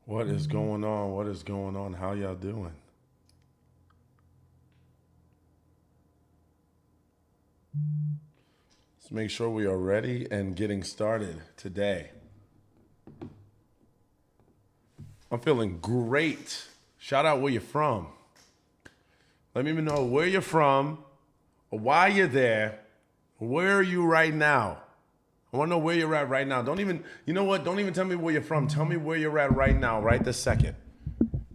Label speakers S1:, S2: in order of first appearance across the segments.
S1: What is going on? What is going on? How y'all doing? Let's make sure we are ready and getting started today. I'm feeling great. Shout out where you're from. Let me know where you're from, why you're there, where are you right now. I want to know where you're at right now. Don't even, you know what? Don't even tell me where you're from. Tell me where you're at right now, right this second.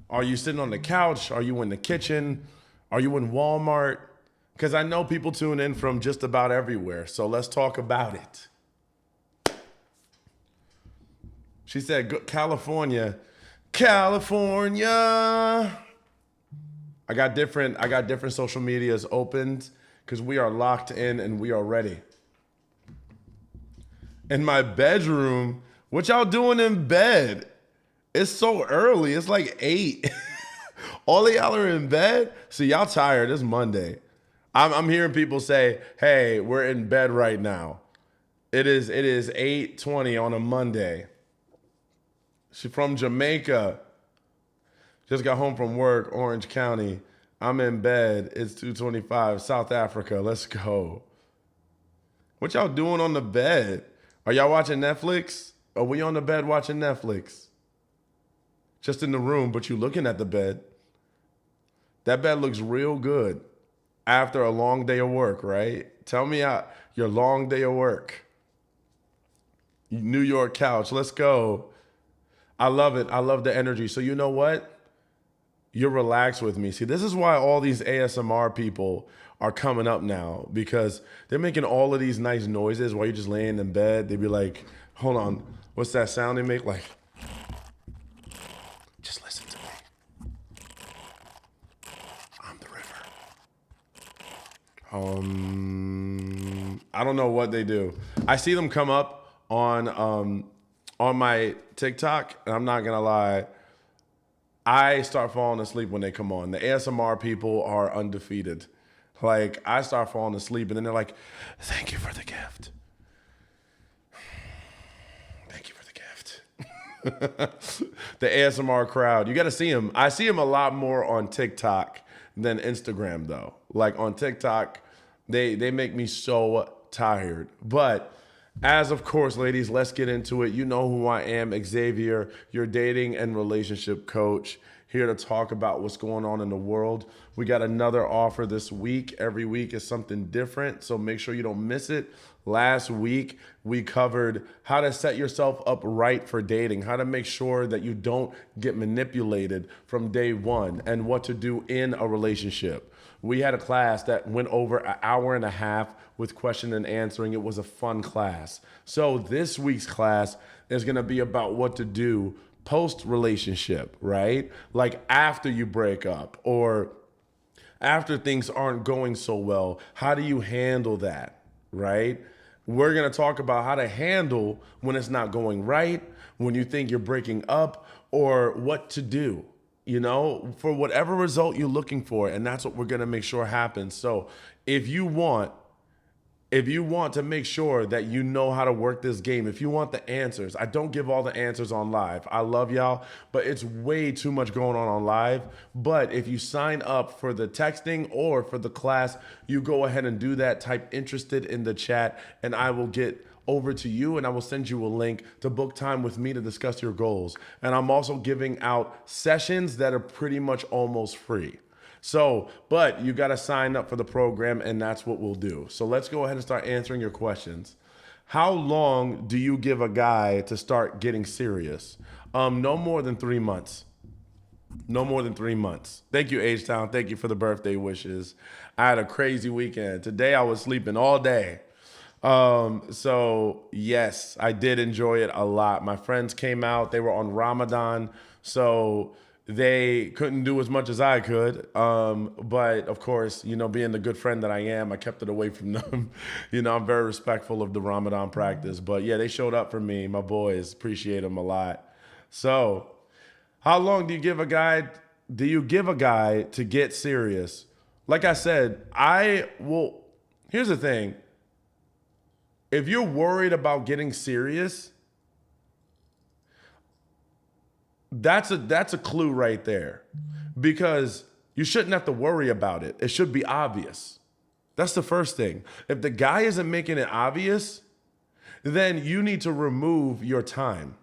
S1: Are you sitting on the couch? Are you in the kitchen? Are you in Walmart? Because I know people tune in from just about everywhere. So let's talk about it. She said, California. California. I got different social medias opened because we are locked in and we are ready. In my bedroom, what y'all doing in bed? It's so early. It's like 8. All of y'all are in bed. See, y'all tired. It's Monday. I'm hearing people say, "Hey, we're in bed right now." It is 8:20 on a Monday. She's from Jamaica. Just got home from work, Orange County. I'm in bed. It's 2:25. South Africa. Let's go. What y'all doing on the bed? Are y'all watching Netflix? Are we on the bed watching Netflix? Just in the room, but you looking at the bed. That bed looks real good after a long day of work, right? Tell me how your long day of work. New York couch. Let's go. I love it. I love the energy. So you know what? You're relaxed with me. See, this is why all these ASMR people are coming up now because they're making all of these nice noises while you're just laying in bed. They'd be like, hold on, what's that sound they make? Like, just listen to me. I'm the river. I don't know what they do. I see them come up on my TikTok, and I'm not gonna lie, I start falling asleep when they come on. The ASMR people are undefeated. Like I start falling asleep, and then they're like, "Thank you for the gift. Thank you for the gift." The ASMR crowd. You got to see them. I see them a lot more on TikTok than Instagram, though. Like on TikTok, they make me so tired. But as of course, ladies, let's get into it. You know who I am, Xavier, your dating and relationship coach, here to talk about what's going on in the world. We got another offer this week. Every week is something different, so make sure you don't miss it. Last week, we covered how to set yourself up right for dating, how to make sure that you don't get manipulated from day one, and what to do in a relationship. We had a class that went over an hour and a half with question and answering. It was a fun class. So this week's class is going to be about what to do post relationship, right? Like after you break up or after things aren't going so well. How do you handle that, right? We're going to talk about how to handle when it's not going right, when you think you're breaking up, or what to do, for whatever result you're looking for. And that's what we're going to make sure happens. So if you want if you want to make sure that you know how to work this game, if you want the answers, I don't give all the answers on live. I love y'all, but it's way too much going on live. But if you sign up for the texting or for the class, you go ahead and do that. Type interested in the chat, and I will get over to you and I will send you a link to book time with me to discuss your goals. And I'm also giving out sessions that are pretty much almost free. So, but you got to sign up for the program, and that's what we'll do. So let's go ahead and start answering your questions. How long do you give a guy to start getting serious? No more than 3 months. No more than 3 months. Thank you, H-Town. Thank you for the birthday wishes. I had a crazy weekend. Today I was sleeping all day. So yes, I did enjoy it a lot. My friends came out. They were on Ramadan. So they couldn't do as much as I could. But of course, being the good friend that I am, I kept it away from them. I'm very respectful of the Ramadan practice. But yeah, they showed up for me. My boys, appreciate them a lot. So, how long do you give a guy to get serious? Like I said, here's the thing. If you're worried about getting serious, That's a clue right there, because you shouldn't have to worry about it. It should be obvious. That's the first thing. If the guy isn't making it obvious, then you need to remove your time,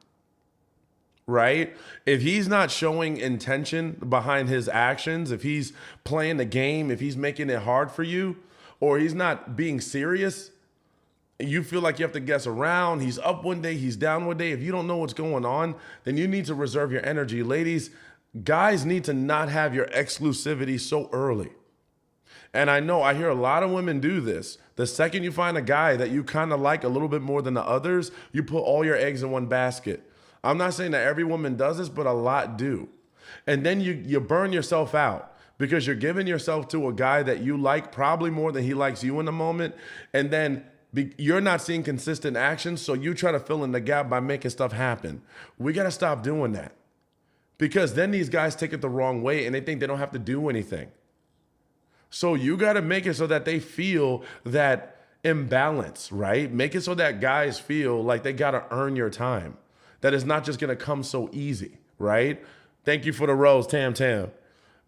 S1: right? If he's not showing intention behind his actions, if he's playing the game, if he's making it hard for you, or he's not being serious, you feel like you have to guess around, he's up one day, he's down one day. If you don't know what's going on, then you need to reserve your energy. Ladies, guys need to not have your exclusivity so early. And I know I hear a lot of women do this. The second you find a guy that you kind of like a little bit more than the others, you put all your eggs in one basket. I'm not saying that every woman does this, but a lot do. And then you burn yourself out because you're giving yourself to a guy that you like probably more than he likes you in the moment. And then you're not seeing consistent action, so you try to fill in the gap by making stuff happen. We got to stop doing that, because then these guys take it the wrong way and they think they don't have to do anything. So you got to make it so that they feel that imbalance, right? Make it so that guys feel like they got to earn your time, that it's not just going to come so easy, right? Thank you for the rose, Tam Tam.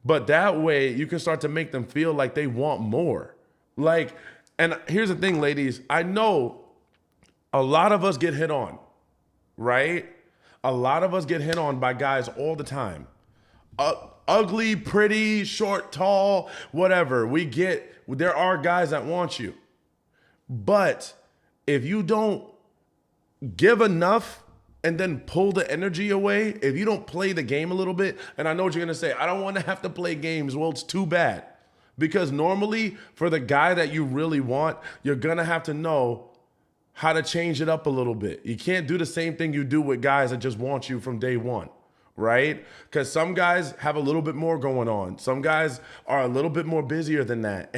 S1: But that way you can start to make them feel like they want more. Like, and here's the thing, ladies, I know a lot of us get hit on, right? A lot of us get hit on by guys all the time. Ugly, pretty, short, tall, whatever. There are guys that want you. But if you don't give enough and then pull the energy away, if you don't play the game a little bit, and I know what you're gonna say, I don't wanna have to play games. Well, it's too bad. Because normally for the guy that you really want, you're gonna have to know how to change it up a little bit. You can't do the same thing you do with guys that just want you from day one, right? Because some guys have a little bit more going on. Some guys are a little bit more busier than that.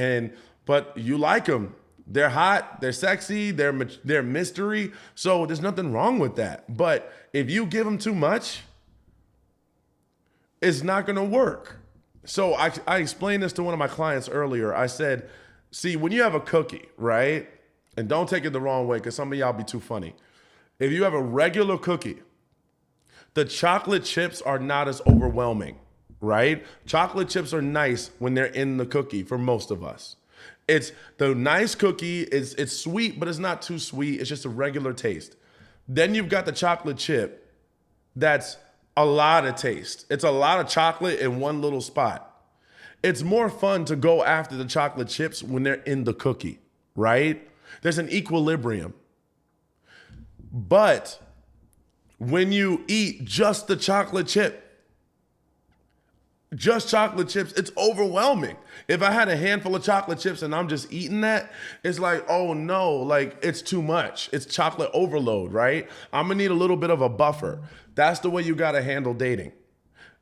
S1: But you like them. They're hot, they're sexy, they're mystery. So there's nothing wrong with that. But if you give them too much, it's not gonna work. So I explained this to one of my clients earlier. I said, see, when you have a cookie, right? And don't take it the wrong way, because some of y'all be too funny. If you have a regular cookie, the chocolate chips are not as overwhelming, right? Chocolate chips are nice when they're in the cookie for most of us. It's the nice cookie, it's sweet, but it's not too sweet. It's just a regular taste. Then you've got the chocolate chip that's a lot of taste. It's a lot of chocolate in one little spot. It's more fun to go after the chocolate chips when they're in the cookie, right? There's an equilibrium. But when you eat just the chocolate chip, just chocolate chips, it's overwhelming. If I had a handful of chocolate chips and I'm just eating that, it's like, oh no, like it's too much. It's chocolate overload, right? I'm gonna need a little bit of a buffer. That's the way you gotta handle dating.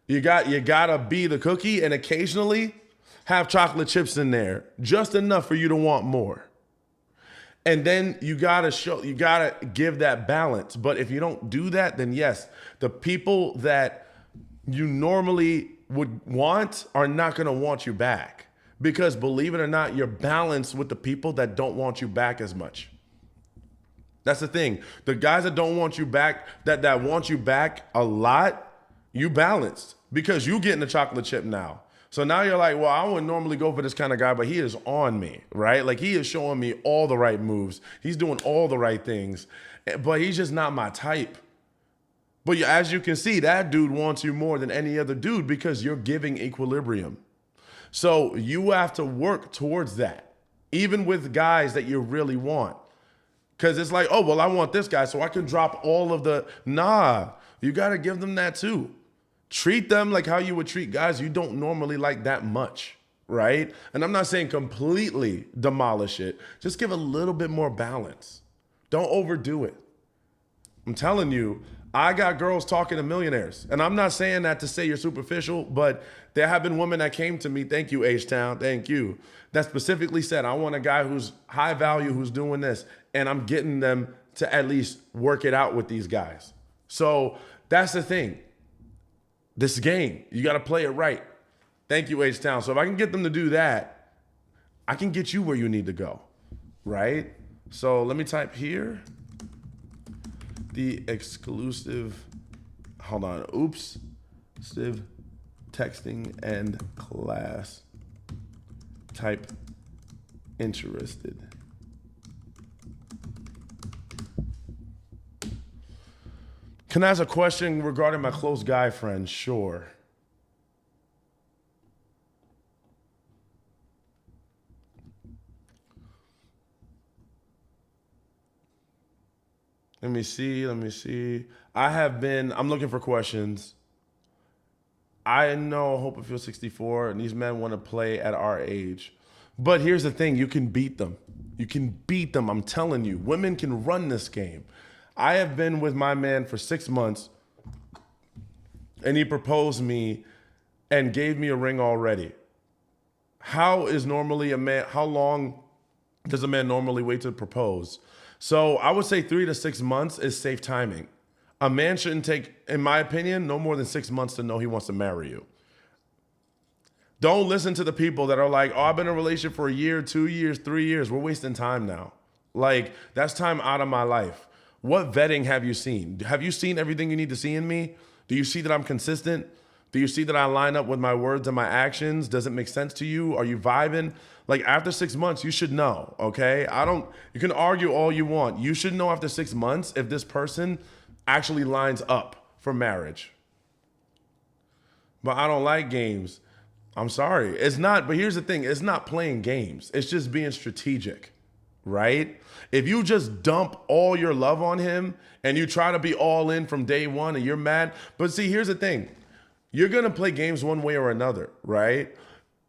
S1: You gotta be the cookie and occasionally have chocolate chips in there, just enough for you to want more. And then you gotta give that balance. But if you don't do that, then yes, the people that you normally would want are not gonna want you back. Because believe it or not, you're balanced with the people that don't want you back as much. That's the thing. The guys that don't want you back, that want you back a lot, you balanced because you getting the chocolate chip now. So now you're like, well, I wouldn't normally go for this kind of guy, but he is on me, right? Like he is showing me all the right moves. He's doing all the right things, but he's just not my type. But as you can see, that dude wants you more than any other dude because you're giving equilibrium. So you have to work towards that, even with guys that you really want. Because it's like, oh, well, I want this guy, so I can drop all of the, nah, you got to give them that too. Treat them like how you would treat guys you don't normally like that much, right? And I'm not saying completely demolish it. Just give a little bit more balance. Don't overdo it. I'm telling you, I got girls talking to millionaires. And I'm not saying that to say you're superficial, but there have been women that came to me, thank you, H-Town, thank you, that specifically said, I want a guy who's high value, who's doing this. And I'm getting them to at least work it out with these guys. So that's the thing. This game, you got to play it right. Thank you, H-Town. So if I can get them to do that, I can get you where you need to go, right? So let me type here. The exclusive, hold on, oops. Civ, texting, and class. Type interested. Can I ask a question regarding my close guy friend? Sure. Let me see. I'm looking for questions. I know Hope it feels 64, and these men want to play at our age. But here's the thing, you can beat them. You can beat them, I'm telling you. Women can run this game. I have been with my man for 6 months, and he proposed me and gave me a ring already. How long does a man normally wait to propose? So I would say 3 to 6 months is safe timing. A man shouldn't take, in my opinion, no more than 6 months to know he wants to marry you. Don't listen to the people that are like, oh, I've been in a relationship for a year, 2 years, 3 years. We're wasting time now. Like, that's time out of my life. What vetting have you seen? Have you seen everything you need to see in me? Do you see that I'm consistent? Do you see that I line up with my words and my actions? Does it make sense to you? Are you vibing? Like, after 6 months, you should know, okay? You can argue all you want. You should know after 6 months if this person actually lines up for marriage. But I don't like games. I'm sorry. It's not, but here's the thing. It's not playing games. It's just being strategic, right? If you just dump all your love on him and you try to be all in from day one and you're mad. But see, here's the thing. You're going to play games one way or another, right?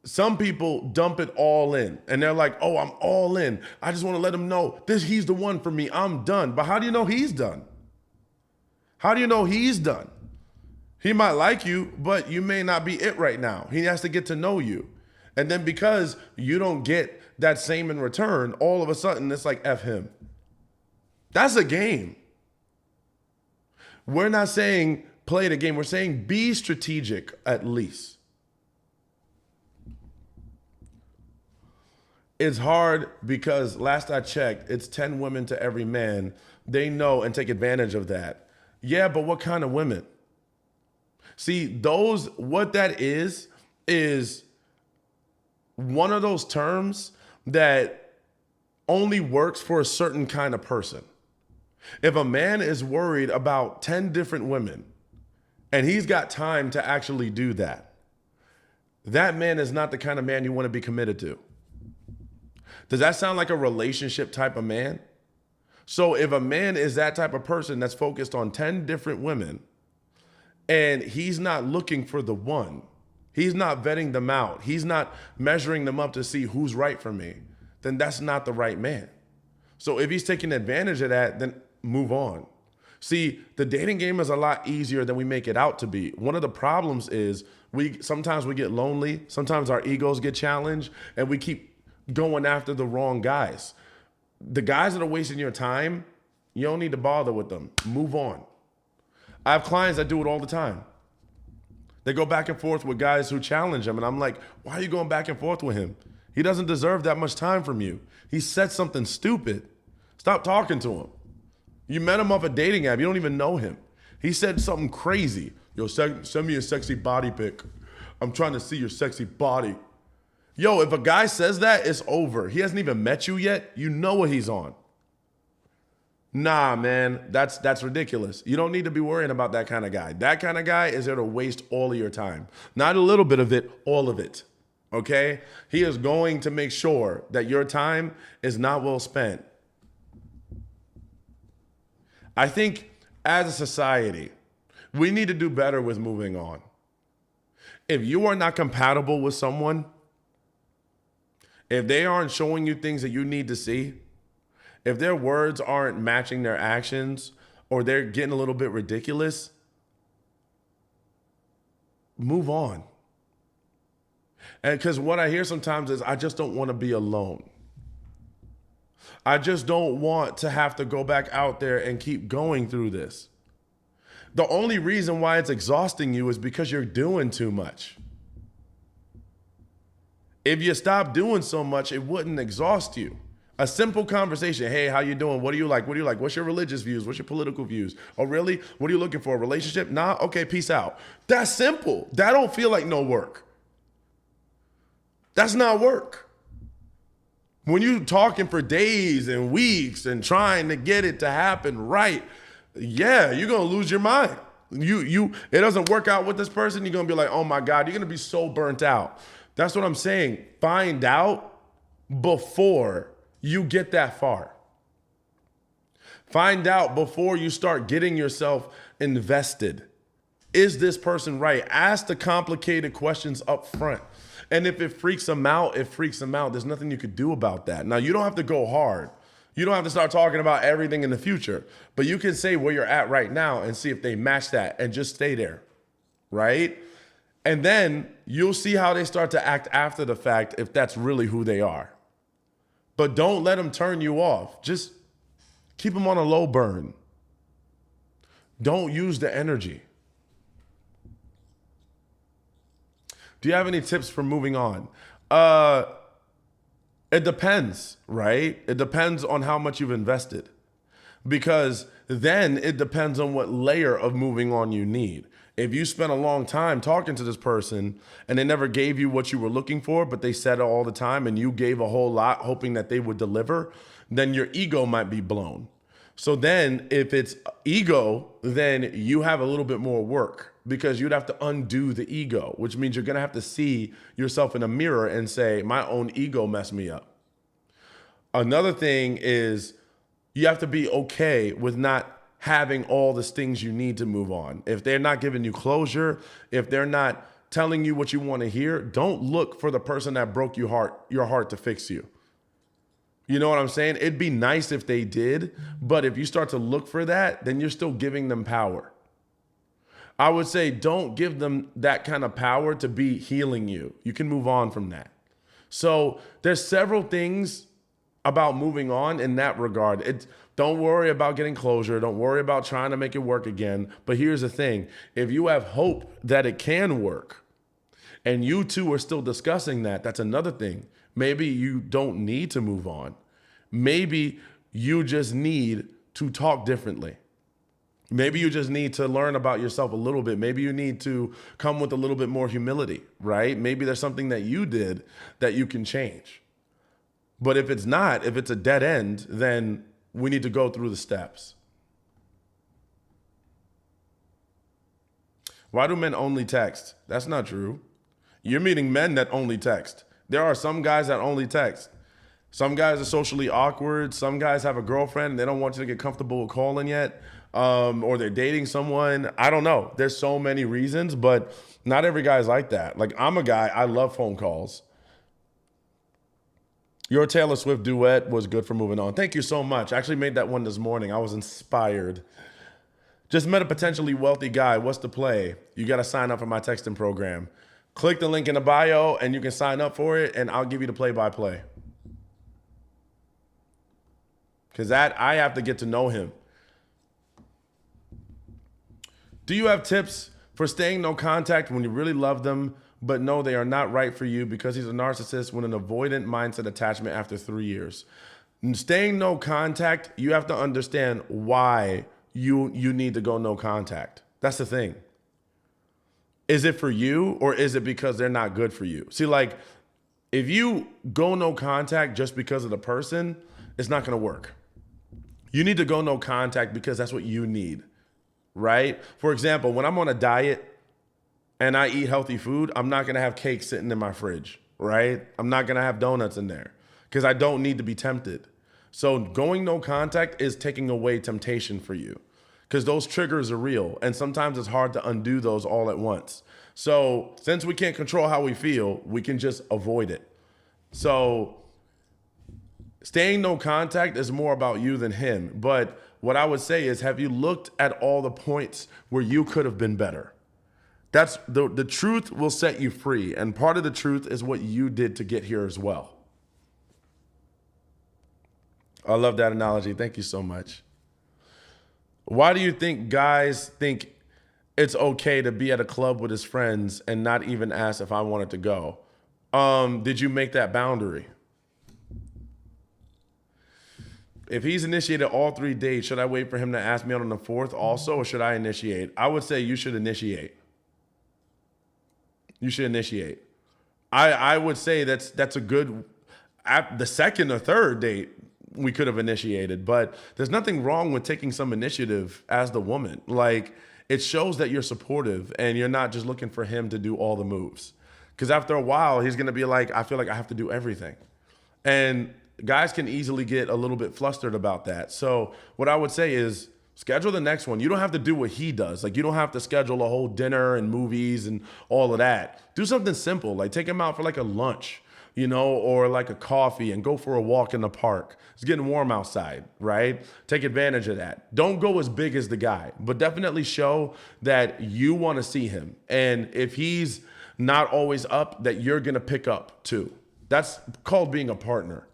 S1: Some people dump it all in and they're like, oh, I'm all in. I just want to let him know he's the one for me. I'm done. But how do you know he's done? How do you know he's done? He might like you, but you may not be it right now. He has to get to know you. And then because you don't get that same in return, all of a sudden it's like F him. That's a game. We're not saying play the game. We're saying be strategic at least. It's hard because last I checked, it's 10 women to every man. They know and take advantage of that. Yeah, but what kind of women? See, what that is one of those terms that only works for a certain kind of person. If a man is worried about 10 different women and he's got time to actually do that, that man is not the kind of man you want to be committed to. Does that sound like a relationship type of man? So if a man is that type of person that's focused on 10 different women and he's not looking for the one, he's not vetting them out, he's not measuring them up to see who's right for me, then that's not the right man. So if he's taking advantage of that, then move on. See, the dating game is a lot easier than we make it out to be. One of the problems is sometimes we get lonely, sometimes our egos get challenged, and we keep going after the wrong guys. The guys that are wasting your time, you don't need to bother with them. Move on. I have clients that do it all the time. They go back and forth with guys who challenge them, and I'm like, why are you going back and forth with him? He doesn't deserve that much time from you. He said something stupid. Stop talking to him. You met him off a dating app. You don't even know him. He said something crazy. Yo, send me a sexy body pic. I'm trying to see your sexy body. Yo, if a guy says that, it's over. He hasn't even met you yet. You know what he's on. Nah, man, that's ridiculous. You don't need to be worrying about that kind of guy. That kind of guy is there to waste all of your time. Not a little bit of it, all of it. Okay? He is going to make sure that your time is not well spent. I think as a society, we need to do better with moving on. If you are not compatible with someone, if they aren't showing you things that you need to see, if their words aren't matching their actions, or they're getting a little bit ridiculous, move on. And because what I hear sometimes is, I just don't want to be alone. I just don't want to have to go back out there and keep going through this. The only reason why it's exhausting you is because you're doing too much. If you stop doing so much, it wouldn't exhaust you. A simple conversation. Hey, how you doing? What do you like? What do you like? What's your religious views? What's your political views? Oh, really? What are you looking for? A relationship? Nah? Okay, peace out. That's simple. That don't feel like no work. That's not work. When you talking for days and weeks and trying to get it to happen right, yeah, you're gonna lose your mind. It doesn't work out with this person, you're gonna be like, oh my God, you're gonna be so burnt out. That's what I'm saying. Find out before you get that far. Find out before you start getting yourself invested. Is this person right? Ask the complicated questions up front. And if it freaks them out, it freaks them out. There's nothing you could do about that. Now, you don't have to go hard. You don't have to start talking about everything in the future. But you can say where you're at right now and see if they match that and just stay there, right? And then you'll see how they start to act after the fact if that's really who they are. But don't let them turn you off. Just keep them on a low burn. Don't use the energy. Do you have any tips for moving on? It depends, right? It depends on how much you've invested. Because then it depends on what layer of moving on you need. If you spent a long time talking to this person and they never gave you what you were looking for, but they said it all the time and you gave a whole lot hoping that they would deliver, then your ego might be blown. So then if it's ego, then you have a little bit more work because you'd have to undo the ego, which means you're going to have to see yourself in a mirror and say, my own ego messed me up. Another thing is you have to be okay with not having all the things you need to move on. If they're not giving you closure, if they're not telling you what you want to hear, don't look for the person that broke your heart to fix you. You know what I'm saying? It'd be nice if they did, but if you start to look for that, then you're still giving them power. I would say don't give them that kind of power to be healing you. You can move on from that. So there's several things about moving on in that regard. Don't worry about getting closure. Don't worry about trying to make it work again. But here's the thing. If you have hope that it can work and you two are still discussing that, that's another thing. Maybe you don't need to move on. Maybe you just need to talk differently. Maybe you just need to learn about yourself a little bit. Maybe you need to come with a little bit more humility, right? Maybe there's something that you did that you can change. But if it's not, if it's a dead end, then we need to go through the steps. Why do men only text? That's not true. You're meeting men that only text. There are some guys that only text. Some guys are socially awkward. Some guys have a girlfriend and they don't want you to get comfortable with calling yet. Or they're dating someone. I don't know. There's so many reasons, but not every guy's like that. Like, I'm a guy, I love phone calls. Your Taylor Swift duet was good for moving on. Thank you so much. I actually made that one this morning. I was inspired. Just met a potentially wealthy guy. What's the play? You got to sign up for my texting program. Click the link in the bio and you can sign up for it and I'll give you the play-by-play. Because I have to get to know him. Do you have tips for staying no contact when you really love them, but know they are not right for you because he's a narcissist with an avoidant mindset attachment after 3 years? Staying no contact, you have to understand why you need to go no contact. That's the thing. Is it for you or is it because they're not good for you? See, like, if you go no contact just because of the person, it's not going to work. You need to go no contact because that's what you need, right? For example, when I'm on a diet and I eat healthy food, I'm not going to have cake sitting in my fridge, right? I'm not going to have donuts in there because I don't need to be tempted. So going no contact is taking away temptation for you because those triggers are real. And sometimes it's hard to undo those all at once. So since we can't control how we feel, we can just avoid it. So staying no contact is more about you than him. But what I would say is, have you looked at all the points where you could have been better? That's the truth will set you free. And part of the truth is what you did to get here as well. I love that analogy. Thank you so much. Why do you think guys think it's okay to be at a club with his friends and not even ask if I wanted to go? Did you make that boundary? If he's initiated all 3 dates, should I wait for him to ask me out on the fourth also, or should I initiate? I would say you should initiate. You should initiate. I would say that's a good. At the second or third date, we could have initiated, but there's nothing wrong with taking some initiative as the woman. Like, it shows that you're supportive and you're not just looking for him to do all the moves. Because after a while, he's gonna be like, I feel like I have to do everything, and guys can easily get a little bit flustered about that. So what I would say is schedule the next one. You don't have to do what he does. Like, you don't have to schedule a whole dinner and movies and all of that. Do something simple, like take him out for like a lunch, or like a coffee, and go for a walk in the park. It's getting warm outside, right? Take advantage of that. Don't go as big as the guy, but definitely show that you want to see him. And if he's not always up, that you're going to pick up too. That's called being a partner.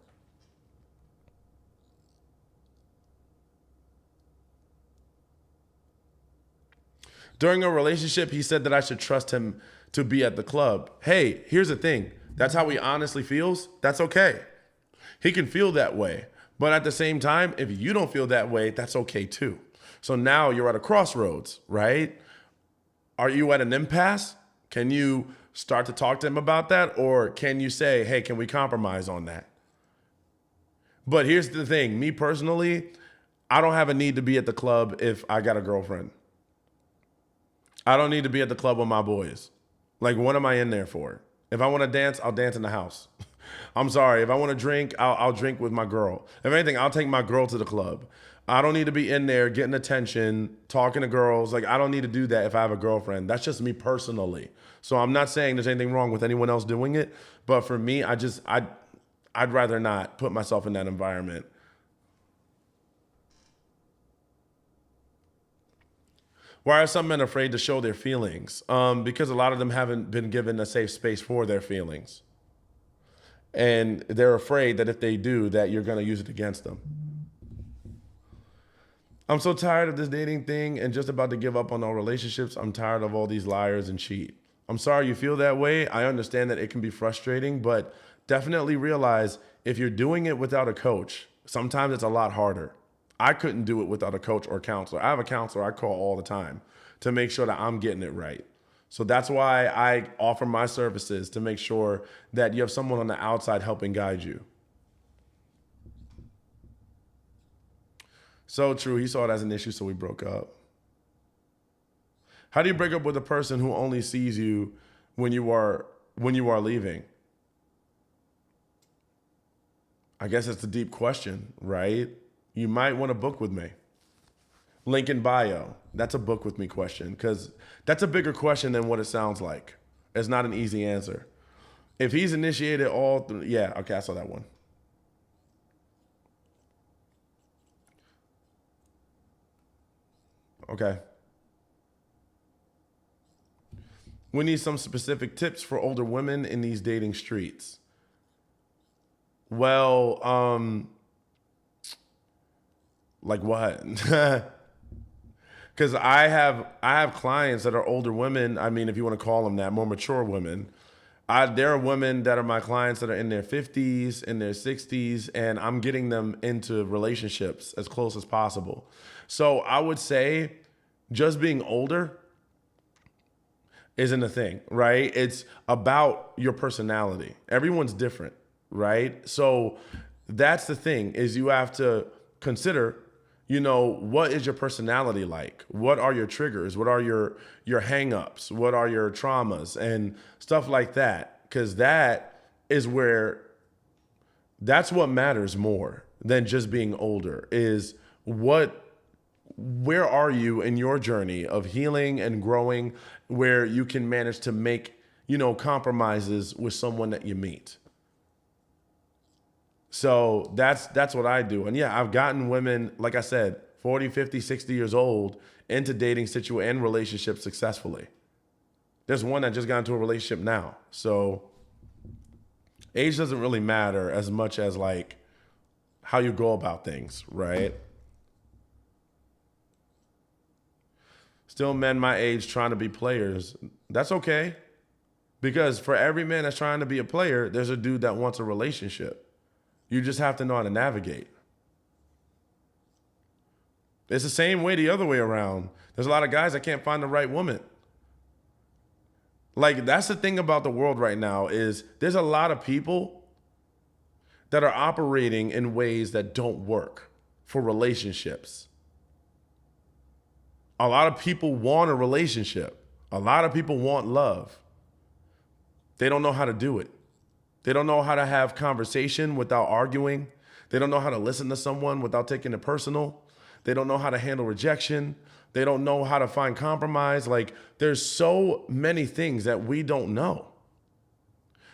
S1: During a relationship, he said that I should trust him to be at the club. Hey, here's the thing. That's how he honestly feels. That's okay. He can feel that way. But at the same time, if you don't feel that way, that's okay too. So now you're at a crossroads, right? Are you at an impasse? Can you start to talk to him about that? Or can you say, hey, can we compromise on that? But here's the thing. Me personally, I don't have a need to be at the club if I got a girlfriend. I don't need to be at the club with my boys. Like, what am I in there for? If I want to dance, I'll dance in the house. I'm sorry. If I want to drink, I'll drink with my girl. If anything, I'll take my girl to the club. I don't need to be in there getting attention, talking to girls. Like, I don't need to do that if I have a girlfriend. That's just me personally. So I'm not saying there's anything wrong with anyone else doing it. But for me, I'd rather not put myself in that environment. Why are some men afraid to show their feelings? Because a lot of them haven't been given a safe space for their feelings. And they're afraid that if they do, that you're going to use it against them. I'm so tired of this dating thing and just about to give up on all relationships. I'm tired of all these liars and cheat. I'm sorry you feel that way. I understand that it can be frustrating, but definitely realize if you're doing it without a coach, sometimes it's a lot harder. I couldn't do it without a coach or counselor. I have a counselor I call all the time to make sure that I'm getting it right. So that's why I offer my services, to make sure that you have someone on the outside helping guide you. So true. He saw it as an issue, so we broke up. How do you break up with a person who only sees you when you are leaving? I guess it's a deep question, right? You might want to book with me. Link in bio. That's a book with me question, because that's a bigger question than what it sounds like. It's not an easy answer. If he's initiated yeah, okay, I saw that one. Okay. We need some specific tips for older women in these dating streets. Well, like what? Because I have clients that are older women. I mean, if you want to call them that, more mature women. There are women that are my clients that are in their 50s, in their 60s, and I'm getting them into relationships as close as possible. So I would say just being older isn't a thing, right? It's about your personality. Everyone's different, right? So that's the thing, is you have to consider, what is your personality like? What are your triggers? What are your hang-ups? What are your traumas and stuff like that? Because that's what matters more than just being older, is where are you in your journey of healing and growing, where you can manage to make, compromises with someone that you meet. So that's what I do. And yeah, I've gotten women, like I said, 40, 50, 60 years old into dating and relationships successfully. There's one that just got into a relationship now. So age doesn't really matter as much as like how you go about things, right? Still men my age trying to be players. That's okay. Because for every man that's trying to be a player, there's a dude that wants a relationship. You just have to know how to navigate. It's the same way the other way around. There's a lot of guys that can't find the right woman. Like, that's the thing about the world right now is there's a lot of people that are operating in ways that don't work for relationships. A lot of people want a relationship. A lot of people want love. They don't know how to do it. They don't know how to have conversation without arguing. They don't know how to listen to someone without taking it personal. They don't know how to handle rejection. They don't know how to find compromise. Like, there's so many things that we don't know.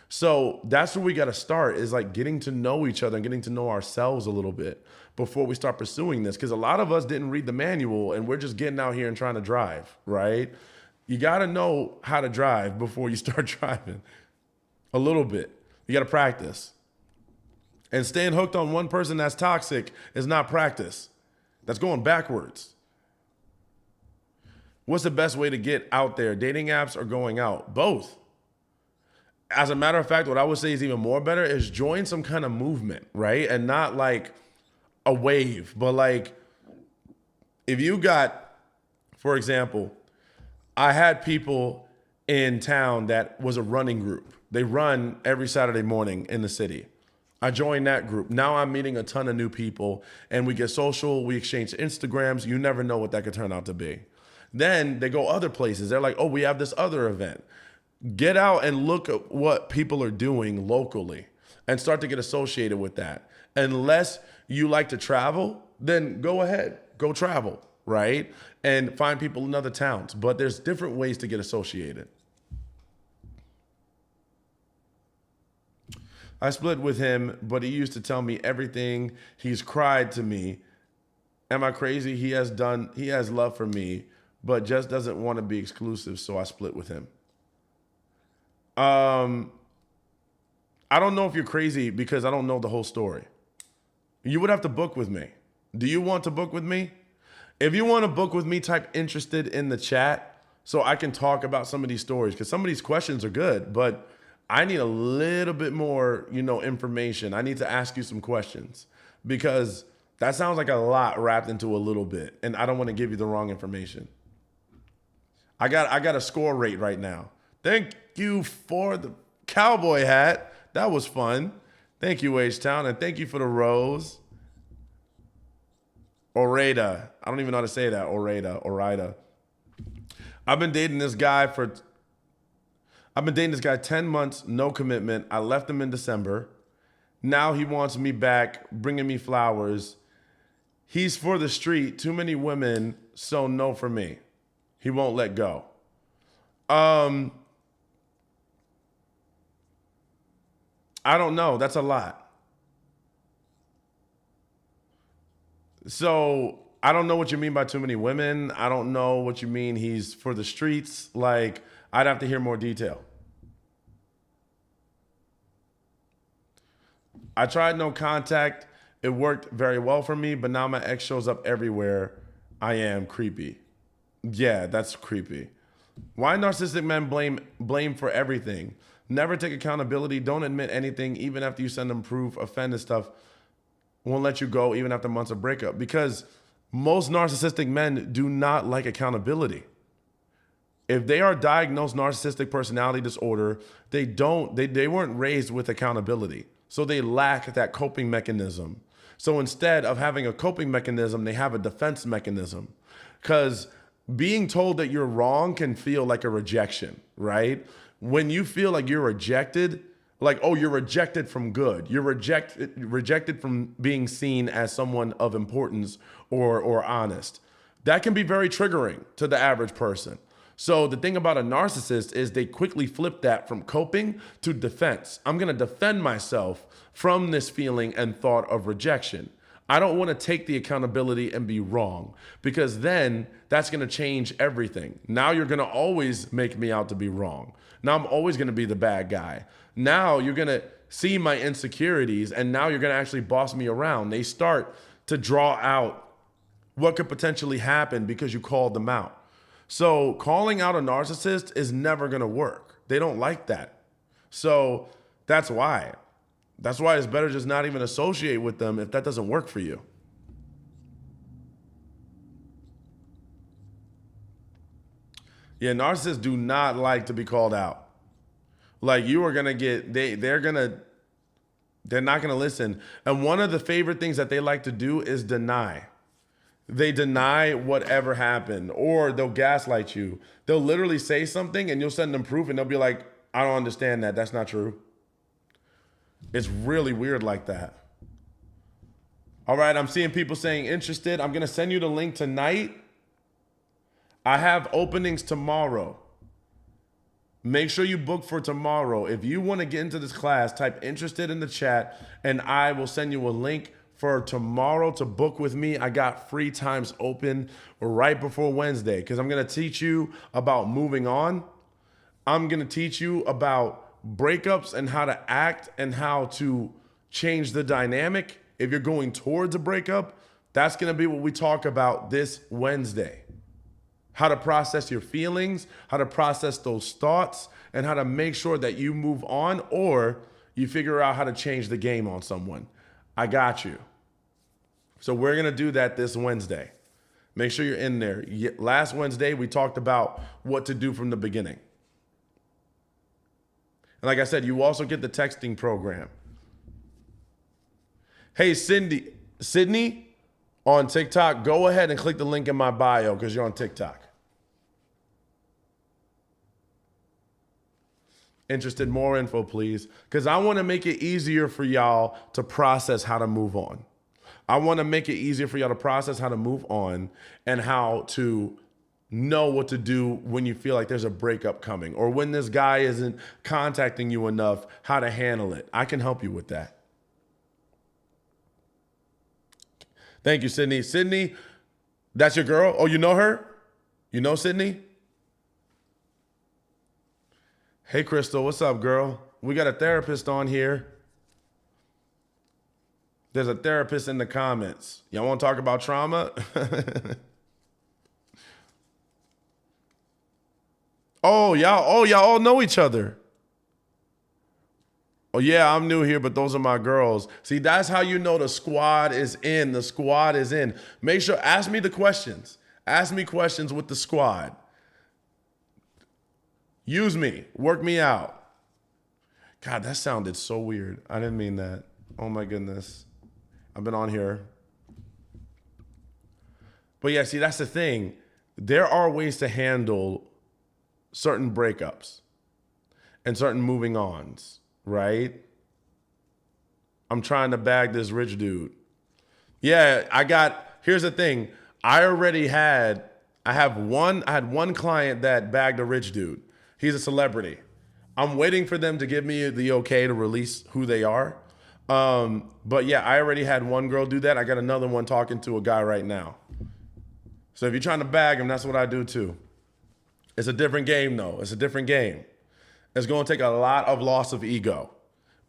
S1: So that's where we got to start, is like getting to know each other and getting to know ourselves a little bit before we start pursuing this. Because a lot of us didn't read the manual and we're just getting out here and trying to drive, right? You got to know how to drive before you start driving a little bit. You got to practice. And staying hooked on one person that's toxic is not practice. That's going backwards. What's the best way to get out there? Dating apps or going out? Both. As a matter of fact, what I would say is even more better is join some kind of movement, right? And not like a wave, but like if you got, for example, I had people in town that was a running group. They run every Saturday morning in the city. I joined that group. Now I'm meeting a ton of new people and we get social, we exchange Instagrams. You never know what that could turn out to be. Then they go other places. They're like, oh, we have this other event. Get out and look at what people are doing locally and start to get associated with that. Unless you like to travel, then go ahead, go travel, right? And find people in other towns. But there's different ways to get associated. I split with him, but he used to tell me everything. He's cried to me. Am I crazy? He has love for me, but just doesn't want to be exclusive, so I split with him. I don't know if you're crazy because I don't know the whole story. You would have to book with me. Do you want to book with me? If you want to book with me, type interested in the chat so I can talk about some of these stories, because some of these questions are good, but I need a little bit more, information. I need to ask you some questions because that sounds like a lot wrapped into a little bit, and I don't want to give you the wrong information. I got a score rate right now. Thank you for the cowboy hat. That was fun. Thank you, H-Town, and thank you for the rose. Oreda. I don't even know how to say that. Orida. I've been dating this guy 10 months, no commitment. I left him in December. Now he wants me back, bringing me flowers. He's for the street, too many women, so no for me. He won't let go. I don't know. That's a lot. So I don't know what you mean by too many women. I don't know what you mean he's for the streets. Like, I'd have to hear more detail. I tried no contact. It worked very well for me, but now my ex shows up everywhere. I am creepy. Yeah, that's creepy. Why narcissistic men blame for everything? Never take accountability. Don't admit anything, even after you send them proof. Offended stuff. Won't let you go even after months of breakup. Because most narcissistic men do not like accountability. If they are diagnosed narcissistic personality disorder, they weren't raised with accountability. So they lack that coping mechanism. So instead of having a coping mechanism, they have a defense mechanism. Because being told that you're wrong can feel like a rejection, right? When you feel like you're rejected, like, oh, you're rejected from good. You're rejected from being seen as someone of importance or honest. That can be very triggering to the average person. So the thing about a narcissist is they quickly flip that from coping to defense. I'm going to defend myself from this feeling and thought of rejection. I don't want to take the accountability and be wrong, because then that's going to change everything. Now you're going to always make me out to be wrong. Now I'm always going to be the bad guy. Now you're going to see my insecurities, and now you're going to actually boss me around. They start to draw out what could potentially happen because you called them out. So calling out a narcissist is never going to work. They don't like that. So that's why. That's why it's better just not even associate with them if that doesn't work for you. Yeah, narcissists do not like to be called out. Like you are gonna get they're not gonna listen. And one of the favorite things that they like to do is deny. They deny whatever happened, or they'll gaslight you. They'll literally say something and you'll send them proof and they'll be like, I don't understand that. That's not true. It's really weird like that. All right, I'm seeing people saying interested. I'm gonna send you the link tonight. I have openings tomorrow. Make sure you book for tomorrow. If you want to get into this class, type interested in the chat and I will send you a link for tomorrow to book with me. I got free times open right before Wednesday because I'm going to teach you about moving on. I'm going to teach you about breakups and how to act and how to change the dynamic. If you're going towards a breakup, that's going to be what we talk about this Wednesday. How to process your feelings, how to process those thoughts, and how to make sure that you move on or you figure out how to change the game on someone. I got you. So we're going to do that this Wednesday. Make sure you're in there. Last Wednesday, we talked about what to do from the beginning. And like I said, you also get the texting program. Hey, Sydney on TikTok, go ahead and click the link in my bio because you're on TikTok. Interested, more info, please. Because I want to make it easier for y'all to process how to move on. I want to make it easier for y'all to process how to move on and how to know what to do when you feel like there's a breakup coming or when this guy isn't contacting you enough, how to handle it. I can help you with that. Thank you, Sydney. Sydney, that's your girl? Oh, you know her? You know Sydney? Hey, Crystal, what's up, girl? We got a therapist on here. There's a therapist in the comments. Y'all want to talk about trauma? y'all all know each other. Oh, yeah, I'm new here, but those are my girls. See, that's how you know the squad is in. The squad is in. Make sure, ask me the questions. Ask me questions with the squad. Use me. Work me out. God, that sounded so weird. I didn't mean that. Oh, my goodness. I've been on here. But yeah, see, that's the thing. There are ways to handle certain breakups and certain moving ons, right? I'm trying to bag this rich dude. Yeah, here's the thing. I had one client that bagged a rich dude. He's a celebrity. I'm waiting for them to give me the okay to release who they are. But yeah, I already had one girl do that. I got another one talking to a guy right now. So if you're trying to bag him, that's what I do too. It's a different game though. It's a different game. It's going to take a lot of loss of ego.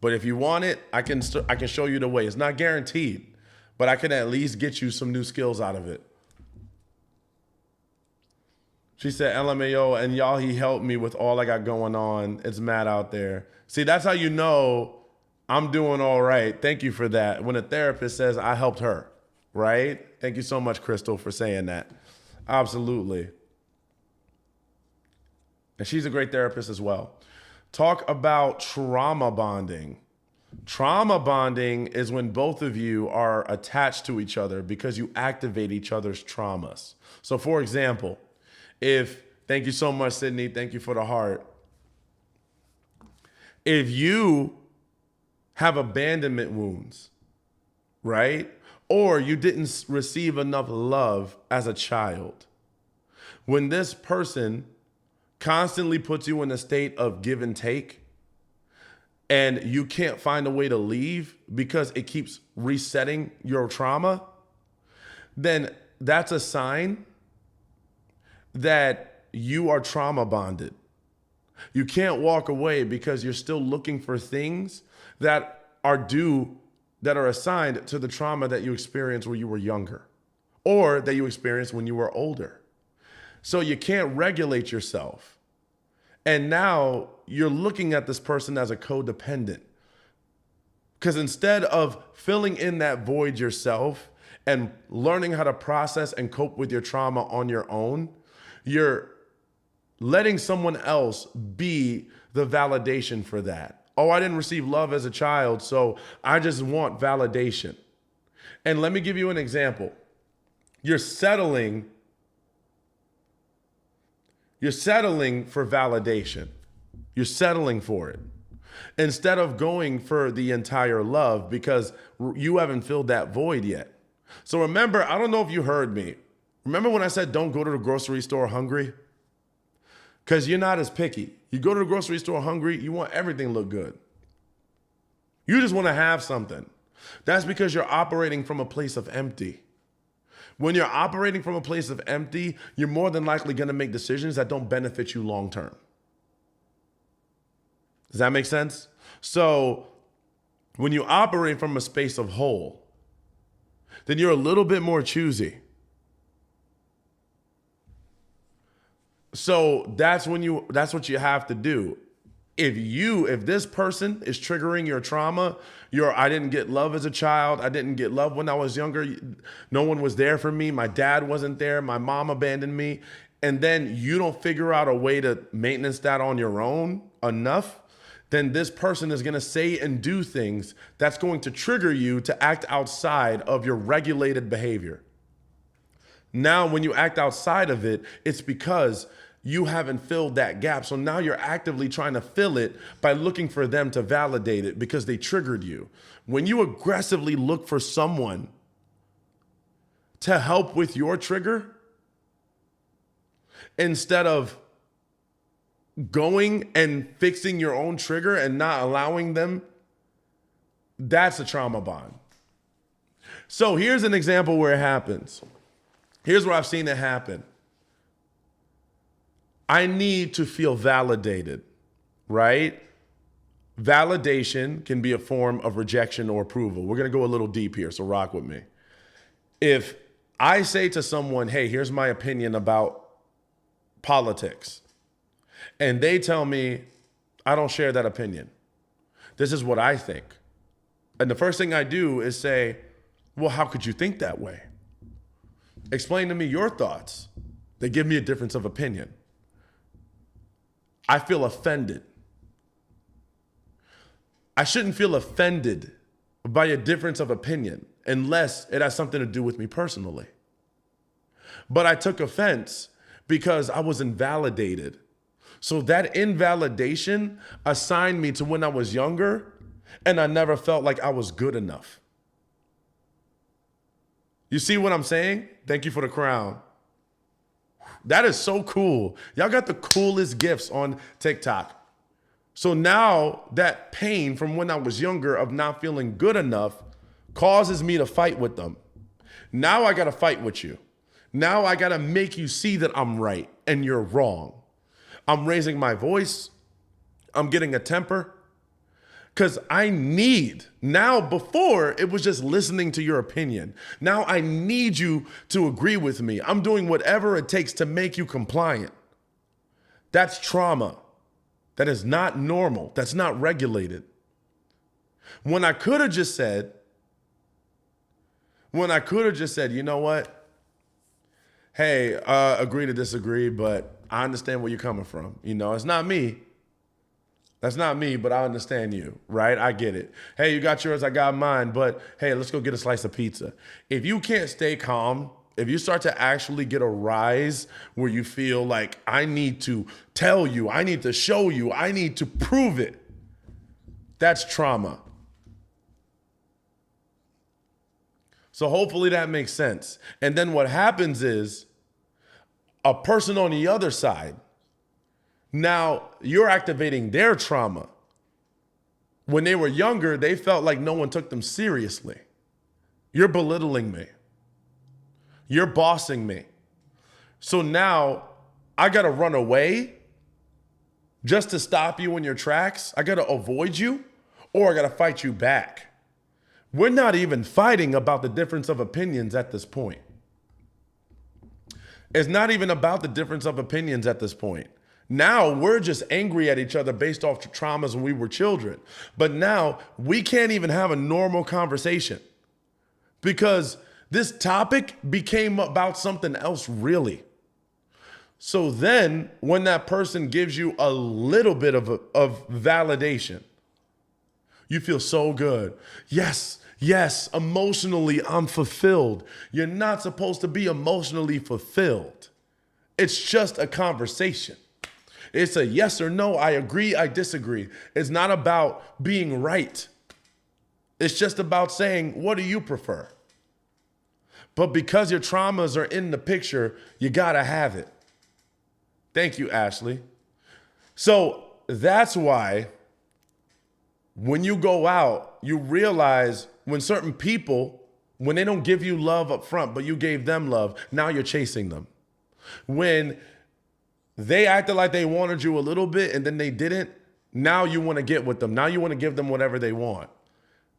S1: But if you want it, I can show you the way. It's not guaranteed, but I can at least get you some new skills out of it. She said, LMAO, and y'all, he helped me with all I got going on. It's mad out there. See, that's how you know I'm doing all right. Thank you for that. When a therapist says I helped her, right? Thank you so much, Crystal, for saying that. Absolutely. And she's a great therapist as well. Talk about trauma bonding. Trauma bonding is when both of you are attached to each other because you activate each other's traumas. So for example, thank you so much, Sydney. Thank you for the heart. If you have abandonment wounds, right? Or you didn't receive enough love as a child, when this person constantly puts you in a state of give and take, and you can't find a way to leave because it keeps resetting your trauma, then that's a sign that you are trauma bonded. You can't walk away because you're still looking for things that are assigned to the trauma that you experienced when you were younger or that you experienced when you were older. So you can't regulate yourself. And now you're looking at this person as a codependent. Because instead of filling in that void yourself and learning how to process and cope with your trauma on your own, you're letting someone else be the validation for that. Oh, I didn't receive love as a child, so I just want validation. And let me give you an example. You're settling for validation. You're settling for it instead of going for the entire love because you haven't filled that void yet. So remember, I don't know if you heard me. Remember when I said don't go to the grocery store hungry? Because you're not as picky. You go to the grocery store hungry, you want everything to look good. You just want to have something. That's because you're operating from a place of empty. When you're operating from a place of empty, you're more than likely going to make decisions that don't benefit you long term. Does that make sense? So when you operate from a space of whole, then you're a little bit more choosy. So that's what you have to do. If this person is triggering your trauma, I didn't get love as a child. I didn't get love when I was younger. No one was there for me. My dad wasn't there. My mom abandoned me. And then you don't figure out a way to maintenance that on your own enough, then this person is going to say and do things that's going to trigger you to act outside of your regulated behavior. Now, when you act outside of it, it's because you haven't filled that gap. So now you're actively trying to fill it by looking for them to validate it because they triggered you. When you aggressively look for someone to help with your trigger, instead of going and fixing your own trigger and not allowing them, that's a trauma bond. So here's an example where it happens. Here's where I've seen it happen. I need to feel validated, right? Validation can be a form of rejection or approval. We're going to go a little deep here, so rock with me. If I say to someone, hey, here's my opinion about politics, and they tell me, I don't share that opinion. This is what I think. And the first thing I do is say, well, how could you think that way? Explain to me your thoughts. They give me a difference of opinion. I feel offended. I shouldn't feel offended by a difference of opinion unless it has something to do with me personally. But I took offense because I was invalidated. So that invalidation assigned me to when I was younger, and I never felt like I was good enough. You see what I'm saying? Thank you for the crown. That is so cool. Y'all got the coolest gifts on TikTok. So now that pain from when I was younger of not feeling good enough causes me to fight with them. Now I got to fight with you. Now I got to make you see that I'm right and you're wrong. I'm raising my voice. I'm getting a temper. Because I need, now before it was just listening to your opinion. Now I need you to agree with me. I'm doing whatever it takes to make you compliant. That's trauma. That is not normal. That's not regulated. When I could have just said, you know what? Hey, agree to disagree, but I understand where you're coming from. You know, it's not me. That's not me, but I understand you, right? I get it. Hey, you got yours, I got mine, but hey, let's go get a slice of pizza. If you can't stay calm, if you start to actually get a rise where you feel like I need to tell you, I need to show you, I need to prove it, that's trauma. So hopefully that makes sense. And then what happens is a person on the other side, now you're activating their trauma. When they were younger, they felt like no one took them seriously. You're belittling me. You're bossing me. So now I got to run away just to stop you in your tracks. I got to avoid you, or I got to fight you back. We're not even fighting about the difference of opinions at this point. It's not even about the difference of opinions at this point. Now we're just angry at each other based off traumas when we were children. But now we can't even have a normal conversation because this topic became about something else really. So then when that person gives you a little bit of validation, you feel so good. Yes, yes, emotionally, I'm fulfilled. You're not supposed to be emotionally fulfilled. It's just a conversation. It's a yes or no. I agree, I disagree. It's not about being right. It's just about saying, what do you prefer? But because your traumas are in the picture, you gotta have it. Thank you, Ashley. So that's why when you go out, you realize when certain people, when they don't give you love up front, but you gave them love, now you're chasing them. When they acted like they wanted you a little bit and then they didn't, now you want to get with them. Now you want to give them whatever they want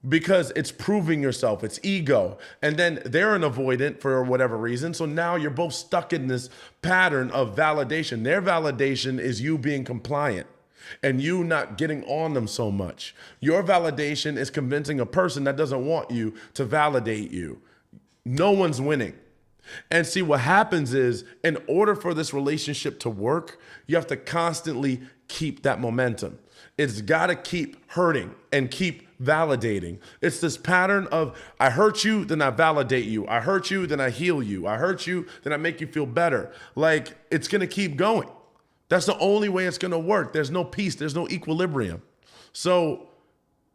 S1: because it's proving yourself. It's ego. And then they're an avoidant for whatever reason. So now you're both stuck in this pattern of validation. Their validation is you being compliant and you not getting on them so much. Your validation is convincing a person that doesn't want you to validate you. No one's winning. And see, what happens is, in order for this relationship to work, you have to constantly keep that momentum. It's got to keep hurting and keep validating. It's this pattern of, I hurt you, then I validate you. I hurt you, then I heal you. I hurt you, then I make you feel better. Like, it's going to keep going. That's the only way it's going to work. There's no peace. There's no equilibrium. So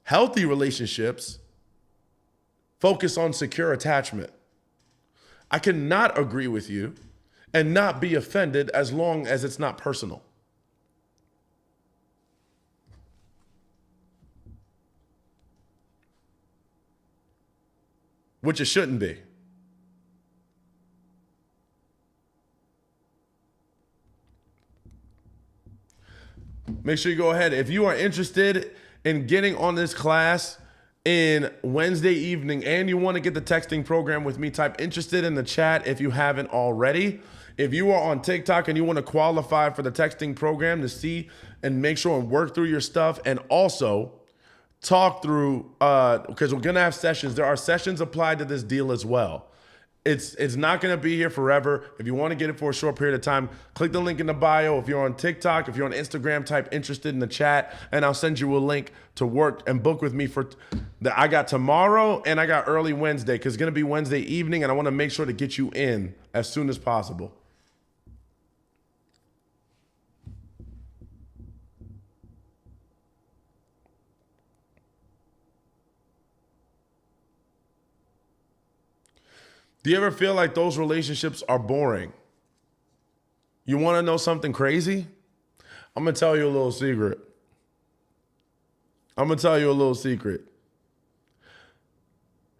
S1: healthy relationships focus on secure attachment. I cannot agree with you and not be offended as long as it's not personal. Which it shouldn't be. Make sure you go ahead. If you are interested in getting on this class in Wednesday evening and you want to get the texting program with me, type interested in the chat if you haven't already. If you are on TikTok and you want to qualify for the texting program to see and make sure and work through your stuff and also talk through, because we're going to have sessions. There are sessions applied to this deal as well. It's not going to be here forever. If you want to get it for a short period of time, click the link in the bio. If you're on TikTok, if you're on Instagram, type interested in the chat, and I'll send you a link to work and book with me for that. I got tomorrow and I got early Wednesday because it's going to be Wednesday evening, and I want to make sure to get you in as soon as possible. Do you ever feel like those relationships are boring? You want to know something crazy? I'm going to tell you a little secret.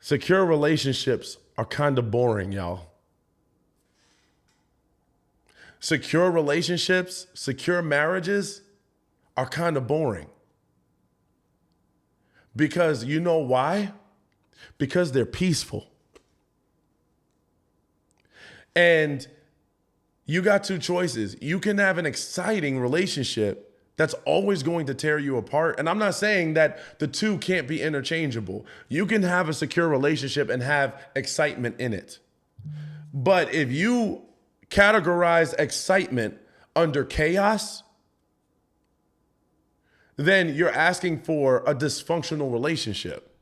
S1: Secure relationships are kind of boring, y'all. Secure relationships, secure marriages are kind of boring. Because you know why? Because they're peaceful. And you got two choices. You can have an exciting relationship that's always going to tear you apart. And I'm not saying that the two can't be interchangeable. You can have a secure relationship and have excitement in it. But if you categorize excitement under chaos, then you're asking for a dysfunctional relationship.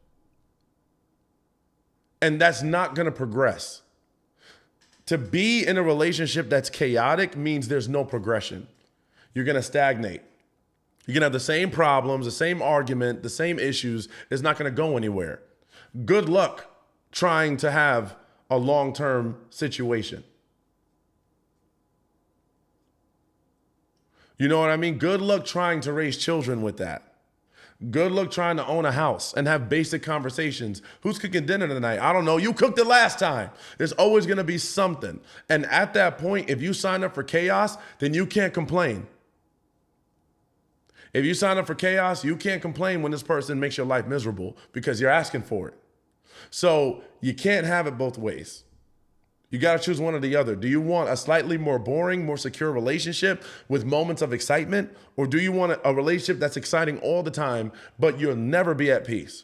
S1: And that's not going to progress. To be in a relationship that's chaotic means there's no progression. You're going to stagnate. You're going to have the same problems, the same argument, the same issues. It's not going to go anywhere. Good luck trying to have a long-term situation. You know what I mean? Good luck trying to raise children with that. Good luck trying to own a house and have basic conversations. Who's cooking dinner tonight? I don't know. You cooked it last time. There's always going to be something. And at that point, if you sign up for chaos, then you can't complain. If you sign up for chaos, you can't complain when this person makes your life miserable because you're asking for it. So you can't have it both ways. You got to choose one or the other. Do you want a slightly more boring, more secure relationship with moments of excitement? Or do you want a relationship that's exciting all the time, but you'll never be at peace?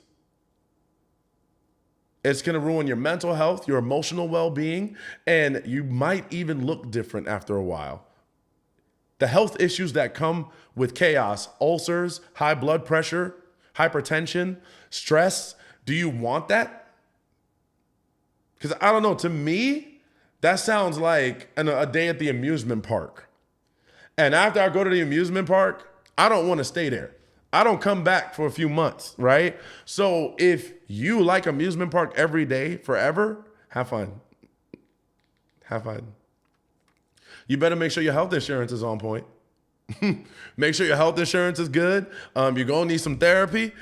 S1: It's going to ruin your mental health, your emotional well-being, and you might even look different after a while. The health issues that come with chaos, ulcers, high blood pressure, hypertension, stress. Do you want that? Because I don't know, to me, that sounds like a day at the amusement park. And after I go to the amusement park, I don't want to stay there. I don't come back for a few months, right? So if you like amusement park every day, forever, have fun. Have fun. You better make sure your health insurance is on point. Make sure your health insurance is good. You're going to need some therapy.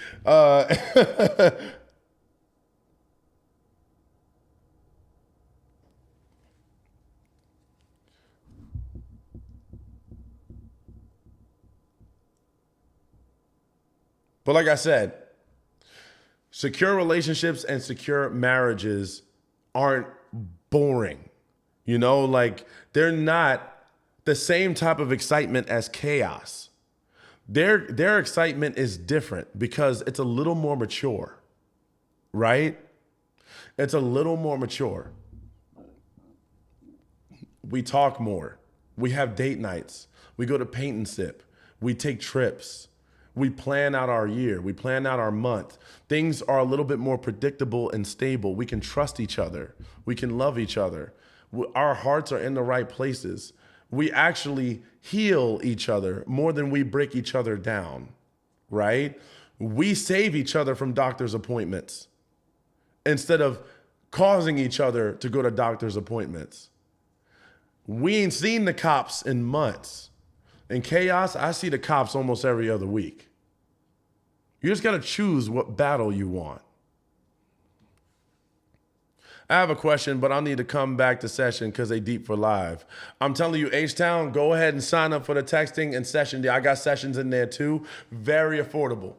S1: But like I said, secure relationships and secure marriages aren't boring. You know, like they're not the same type of excitement as chaos. Their excitement is different because it's a little more mature, right? It's a little more mature. We talk more. We have date nights. We go to paint and sip. We take trips. We plan out our year. We plan out our month. Things are a little bit more predictable and stable. We can trust each other. We can love each other. Our hearts are in the right places. We actually heal each other more than we break each other down, right? We save each other from doctor's appointments instead of causing each other to go to doctor's appointments. We ain't seen the cops in months. In chaos, I see the cops almost every other week. You just got to choose what battle you want. I have a question, but I'll need to come back to session because they deep for live. I'm telling you, H-Town, go ahead and sign up for the texting and session. I got sessions in there too. Very affordable.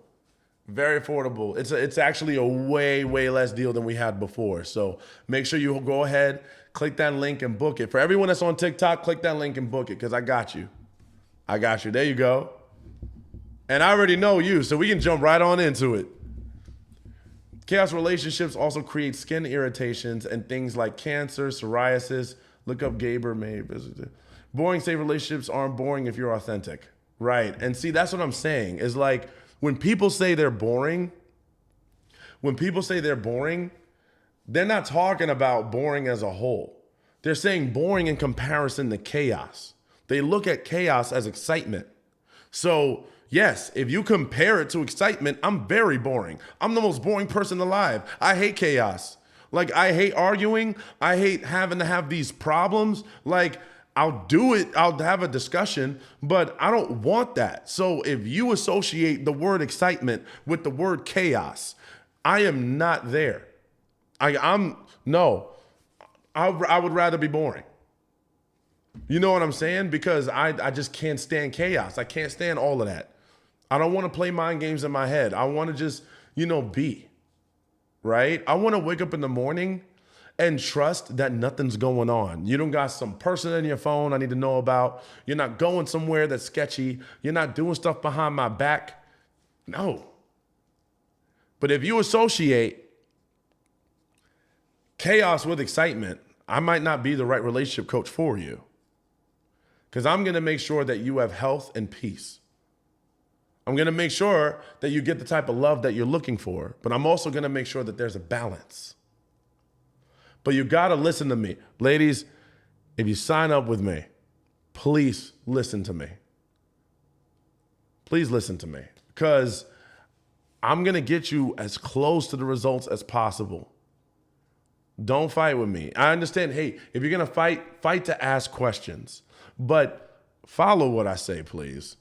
S1: Very affordable. It's actually a way, way less deal than we had before. So make sure you go ahead, click that link and book it. For everyone that's on TikTok, click that link and book it because I got you. I got you. There you go. And I already know you, so we can jump right on into it. Chaos relationships also create skin irritations and things like cancer, psoriasis. Look up Gaber May. Boring, safe relationships aren't boring if you're authentic. Right. And see, that's what I'm saying is like when people say they're boring, they're not talking about boring as a whole. They're saying boring in comparison to chaos. They look at chaos as excitement. So yes, if you compare it to excitement, I'm very boring. I'm the most boring person alive. I hate chaos. Like, I hate arguing. I hate having to have these problems. Like, I'll do it. I'll have a discussion, but I don't want that. So if you associate the word excitement with the word chaos, I am not there. I would rather be boring. You know what I'm saying? Because I just can't stand chaos. I can't stand all of that. I don't want to play mind games in my head. I want to just, be, right? I want to wake up in the morning and trust that nothing's going on. You don't got some person in your phone I need to know about. You're not going somewhere that's sketchy. You're not doing stuff behind my back. No. But if you associate chaos with excitement, I might not be the right relationship coach for you. Because I'm going to make sure that you have health and peace. I'm going to make sure that you get the type of love that you're looking for, but I'm also going to make sure that there's a balance. But you got to listen to me. Ladies, if you sign up with me, please listen to me. Please listen to me because I'm going to get you as close to the results as possible. Don't fight with me. I understand, hey, if you're going to fight to ask questions. But follow what I say, please.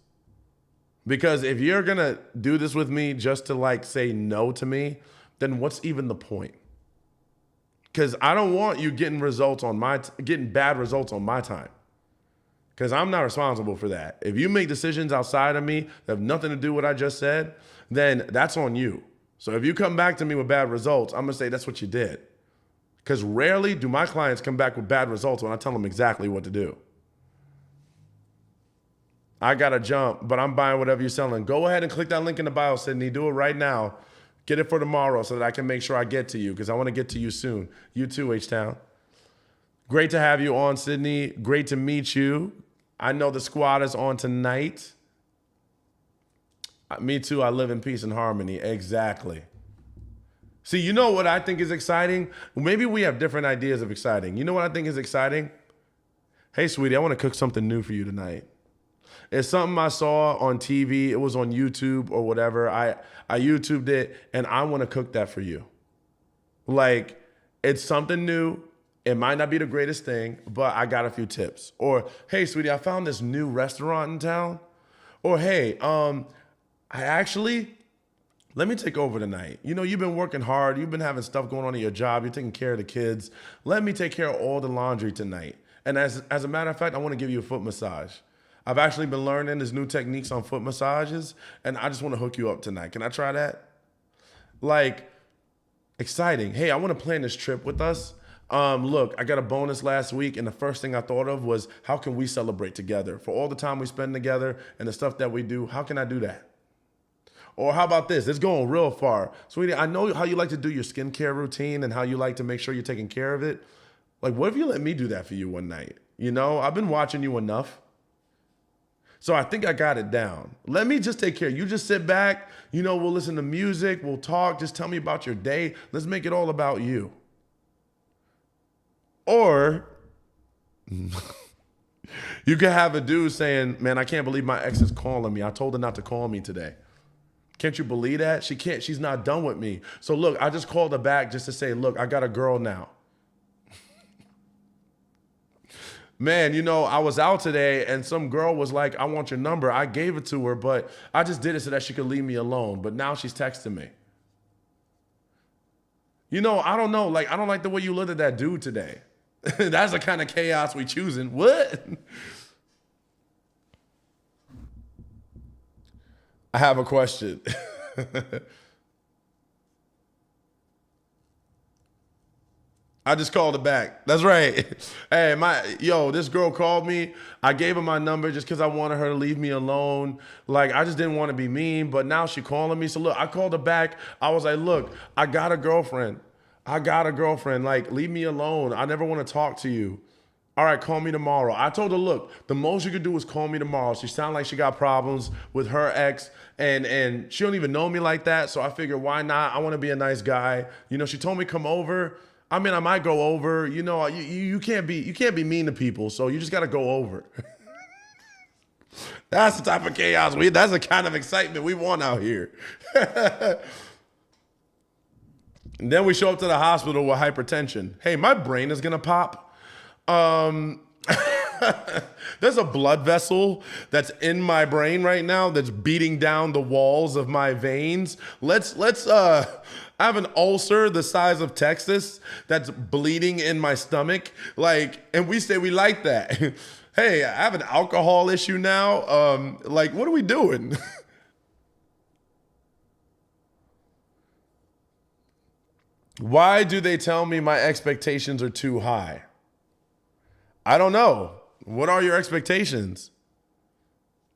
S1: Because if you're going to do this with me just to say no to me, then what's even the point? Because I don't want you getting bad results on my time. Because I'm not responsible for that. If you make decisions outside of me that have nothing to do with what I just said, then that's on you. So if you come back to me with bad results, I'm going to say that's what you did. Because rarely do my clients come back with bad results when I tell them exactly what to do. I got to jump, but I'm buying whatever you're selling. Go ahead and click that link in the bio, Sydney. Do it right now. Get it for tomorrow so that I can make sure I get to you because I want to get to you soon. You too, H-Town. Great to have you on, Sydney. Great to meet you. I know the squad is on tonight. Me too. I live in peace and harmony. Exactly. See, you know what I think is exciting? Maybe we have different ideas of exciting. You know what I think is exciting? Hey, sweetie, I want to cook something new for you tonight. It's something I saw on TV. It was on YouTube or whatever. I YouTubed it, and I want to cook that for you. Like, it's something new. It might not be the greatest thing, but I got a few tips. Or, hey, sweetie, I found this new restaurant in town. Or, hey, let me take over tonight. You know, you've been working hard. You've been having stuff going on in your job. You're taking care of the kids. Let me take care of all the laundry tonight. And as a matter of fact, I want to give you a foot massage. I've actually been learning these new techniques on foot massages, and I just want to hook you up tonight. Can I try that? Like, exciting. Hey, I want to plan this trip with us. Look, I got a bonus last week, and the first thing I thought of was, how can we celebrate together? For all the time we spend together and the stuff that we do, how can I do that? Or how about this? It's going real far. Sweetie, I know how you like to do your skincare routine and how you like to make sure you're taking care of it. Like, what if you let me do that for you one night? You know, I've been watching you enough. So I think I got it down. Let me just take care. You just sit back. You know, we'll listen to music. We'll talk. Just tell me about your day. Let's make it all about you. Or you could have a dude saying, man, I can't believe my ex is calling me. I told her not to call me today. Can't you believe that? She can't. She's not done with me. So look, I just called her back just to say, look, I got a girl now. Man, you know, I was out today and some girl was like, I want your number. I gave it to her, but I just did it so that she could leave me alone. But now she's texting me. You know, I don't know. Like, I don't like the way you looked at that dude today. That's the kind of chaos we choosing. What? I have a question. I just called her back. That's right. Hey, this girl called me. I gave her my number just because I wanted her to leave me alone. Like, I just didn't want to be mean, but now she calling me. So look, I called her back. I was like, look, I got a girlfriend. Like, leave me alone. I never want to talk to you. All right, call me tomorrow. I told her, look, the most you could do is call me tomorrow. She sounded like she got problems with her ex, and she don't even know me like that. So I figured, why not? I want to be a nice guy. You know, she told me come over. I mean, I might go over. You know, you can't be mean to people. So you just got to go over. That's the type of chaos that's the kind of excitement we want out here. And then we show up to the hospital with hypertension. Hey, my brain is gonna pop. There's a blood vessel that's in my brain right now that's beating down the walls of my veins. I have an ulcer the size of Texas that's bleeding in my stomach. Like, and we say we like that. Hey, I have an alcohol issue now. Like, what are we doing? Why do they tell me my expectations are too high? I don't know. What are your expectations?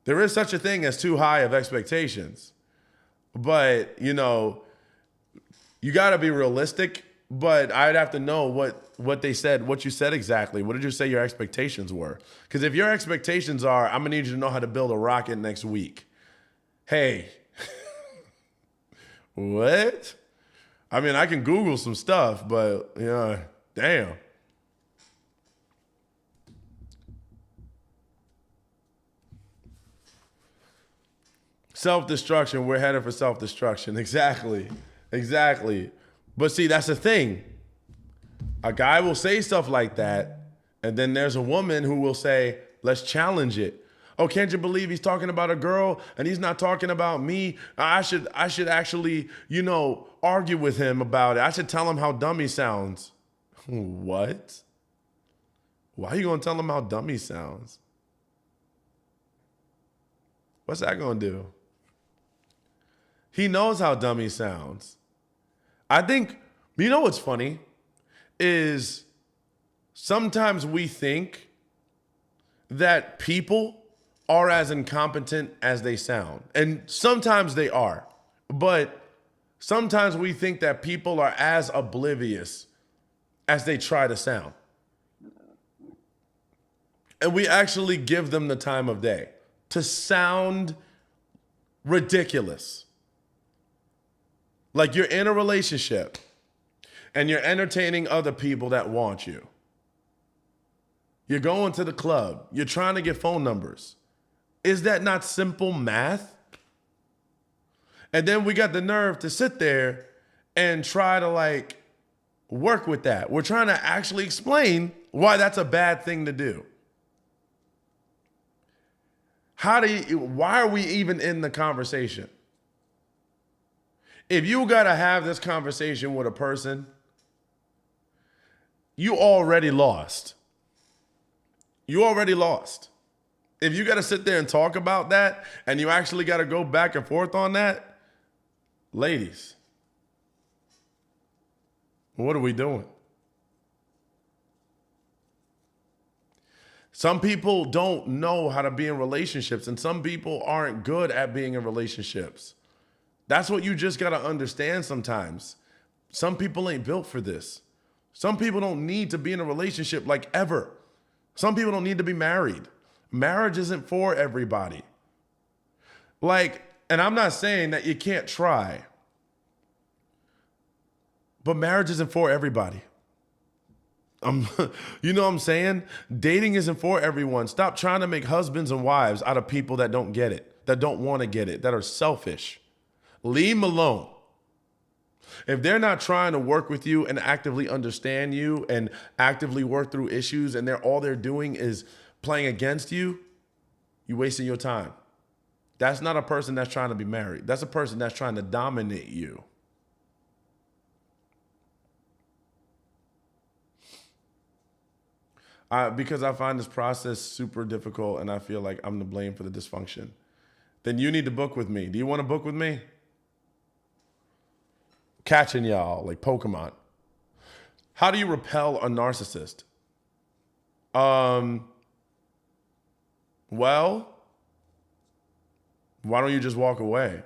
S1: There is such a thing as too high of expectations. But, you know, you got to be realistic, but I'd have to know what they said, what you said exactly. What did you say your expectations were? Because if your expectations are, I'm going to need you to know how to build a rocket next week. Hey, what? I mean, I can Google some stuff, but, you know, damn. Self-destruction. We're headed for self-destruction. Exactly. But see, that's the thing. A guy will say stuff like that, and then there's a woman who will say, let's challenge it. Oh, can't you believe he's talking about a girl and he's not talking about me? I should actually, you know, argue with him about it. I should tell him how dumb he sounds. What? Why are you going to tell him how dumb he sounds? What's that going to do? He knows how dumb he sounds. I think, you know what's funny is sometimes we think that people are as incompetent as they sound. And sometimes they are. But sometimes we think that people are as oblivious as they try to sound. And we actually give them the time of day to sound ridiculous. Like you're in a relationship and you're entertaining other people that want you. You're going to the club. You're trying to get phone numbers. Is that not simple math? And then we got the nerve to sit there and try to like work with that. We're trying to actually explain why that's a bad thing to do. Why are we even in the conversation? If you got to have this conversation with a person, you already lost. You already lost. If you got to sit there and talk about that and you actually got to go back and forth on that, ladies, what are we doing? Some people don't know how to be in relationships, and some people aren't good at being in relationships. That's what you just got to understand sometimes. Some people ain't built for this. Some people don't need to be in a relationship like ever. Some people don't need to be married. Marriage isn't for everybody. Like, and I'm not saying that you can't try, but marriage isn't for everybody. You know what I'm saying? Dating isn't for everyone. Stop trying to make husbands and wives out of people that don't get it, that don't want to get it, that are selfish. Leave them alone. If they're not trying to work with you and actively understand you and actively work through issues and all they're doing is playing against you, you're wasting your time. That's not a person that's trying to be married. That's a person that's trying to dominate you. Because I find this process super difficult and I feel like I'm to blame for the dysfunction. Then you need to book with me. Do you want to book with me? Catching y'all like Pokemon. How do you repel a narcissist? Well, why don't you just walk away?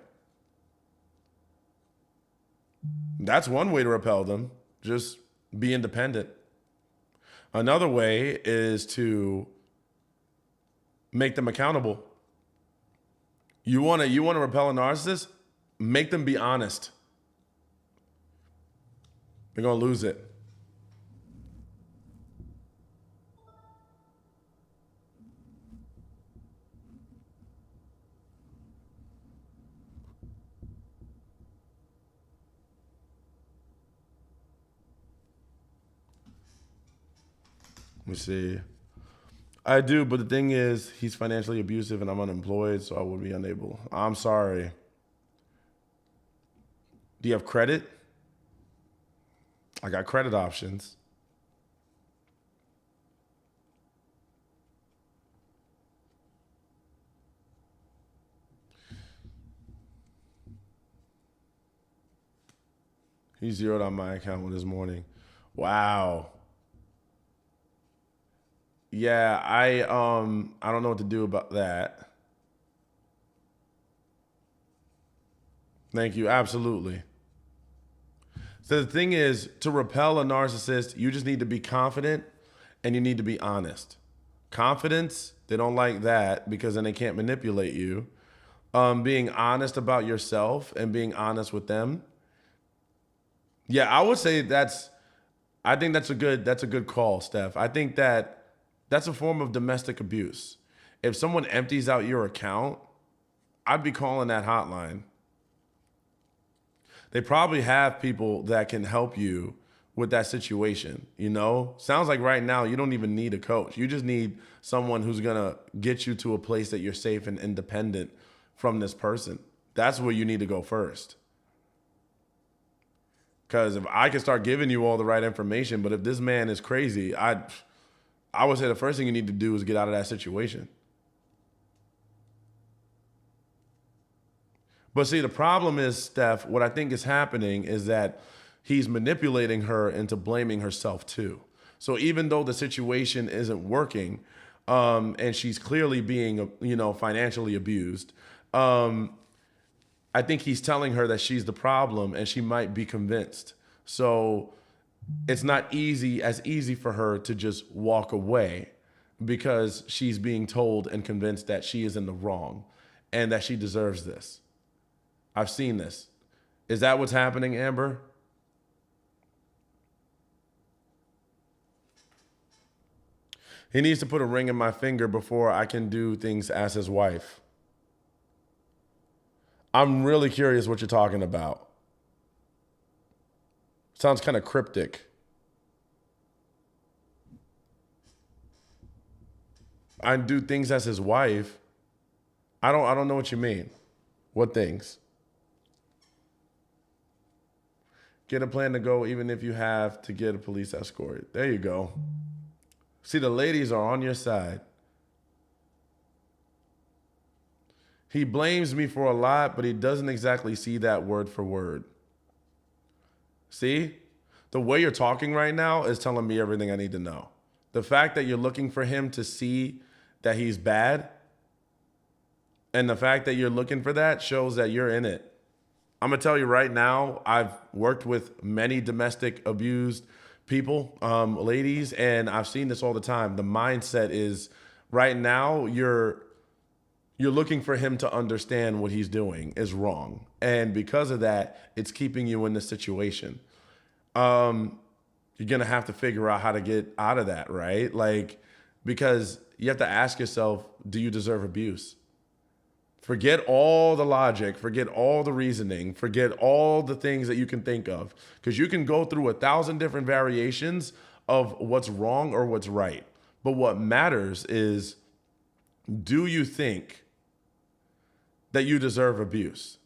S1: That's one way to repel them. Just be independent. Another way is to make them accountable. You want to repel a narcissist? Make them be honest. They're going to lose it. Let me see. I do, but the thing is, he's financially abusive and I'm unemployed, so I would be unable. I'm sorry. Do you have credit? I got credit options. He zeroed out my account this morning. Wow. Yeah, I don't know what to do about that. Thank you. Absolutely. So the thing is, to repel a narcissist, you just need to be confident and you need to be honest. Confidence, they don't like that because then they can't manipulate you. Being honest about yourself and being honest with them. Yeah, I would say I think that's a good call, Steph. I think that's a form of domestic abuse. If someone empties out your account, I'd be calling that hotline. They probably have people that can help you with that situation, you know? Sounds like right now you don't even need a coach. You just need someone who's going to get you to a place that you're safe and independent from this person. That's where you need to go first. Because if I can start giving you all the right information, but if this man is crazy, I would say the first thing you need to do is get out of that situation. But see, the problem is, Steph, what I think is happening is that he's manipulating her into blaming herself too. So even though the situation isn't working, and she's clearly being, financially abused, I think he's telling her that she's the problem and she might be convinced. So it's not as easy for her to just walk away because she's being told and convinced that she is in the wrong and that she deserves this. I've seen this. Is that what's happening, Amber? He needs to put a ring in my finger before I can do things as his wife. I'm really curious what you're talking about. Sounds kind of cryptic. I do things as his wife. I don't know what you mean. What things? Get a plan to go even if you have to get a police escort. There you go. See, the ladies are on your side. He blames me for a lot, but he doesn't exactly see that word for word. See? The way you're talking right now is telling me everything I need to know. The fact that you're looking for him to see that he's bad, and the fact that you're looking for that shows that you're in it. I'm going to tell you right now, I've worked with many domestic abused people, ladies, and I've seen this all the time. The mindset is right now you're looking for him to understand what he's doing is wrong. And because of that, it's keeping you in this situation. You're going to have to figure out how to get out of that, right? Like, because you have to ask yourself, do you deserve abuse? Forget all the logic, forget all the reasoning, forget all the things that you can think of. Because you can go through 1,000 different variations of what's wrong or what's right. But what matters is, do you think that you deserve abuse?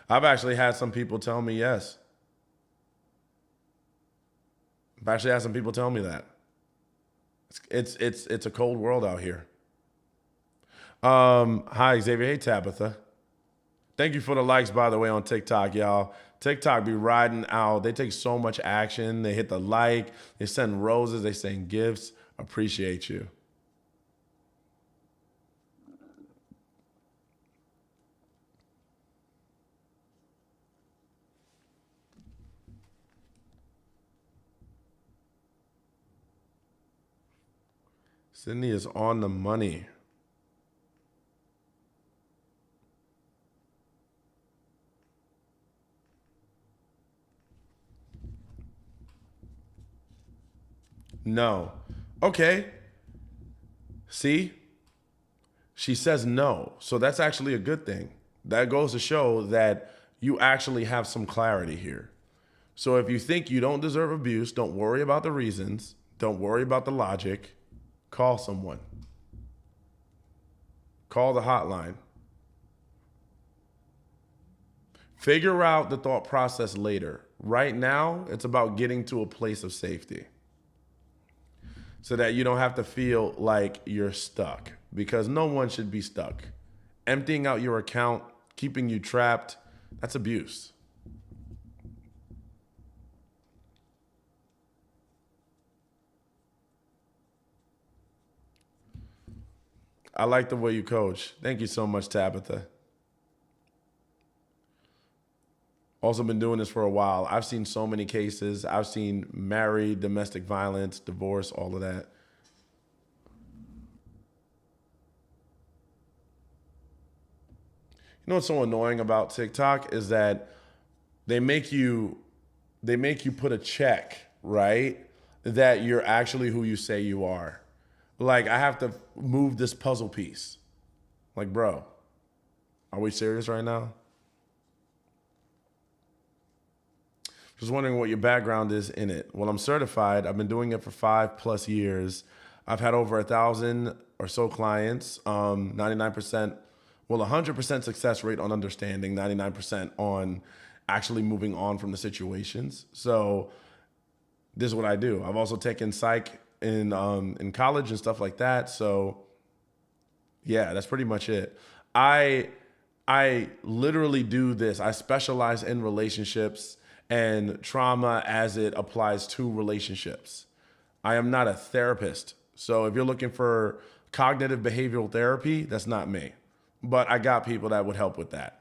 S1: I've actually had some people tell me yes. I've actually had some people tell me that. It's a cold world out here. Hi, Xavier. Hey, Tabitha. Thank you for the likes, by the way, on TikTok, y'all. TikTok be riding out. They take so much action. They hit the like. They send roses. They send gifts. Appreciate you. Sydney is on the money. No. Okay. See? She says no. So that's actually a good thing. That goes to show that you actually have some clarity here. So if you think you don't deserve abuse, don't worry about the reasons, don't worry about the logic. Call someone. Call the hotline. Figure out the thought process later. Right now, it's about getting to a place of safety so that you don't have to feel like you're stuck, because no one should be stuck. Emptying out your account, keeping you trapped, that's abuse. I like the way you coach. Thank you so much, Tabitha. Also been doing this for a while. I've seen so many cases. I've seen married, domestic violence, divorce, all of that. You know what's so annoying about TikTok is that they make you put a check, right? That you're actually who you say you are. Like, I have to move this puzzle piece. Like, bro, are we serious right now? Just wondering what your background is in it. Well, I'm certified. I've been doing it for 5+ years. I've had over 1,000 or so clients, 99%, well, 100% success rate on understanding, 99% on actually moving on from the situations. So this is what I do. I've also taken psych in college and stuff like that. So yeah, that's pretty much it. I literally do this. I specialize in relationships and trauma as it applies to relationships. I am not a therapist. So if you're looking for cognitive behavioral therapy, that's not me. But I got people that would help with that.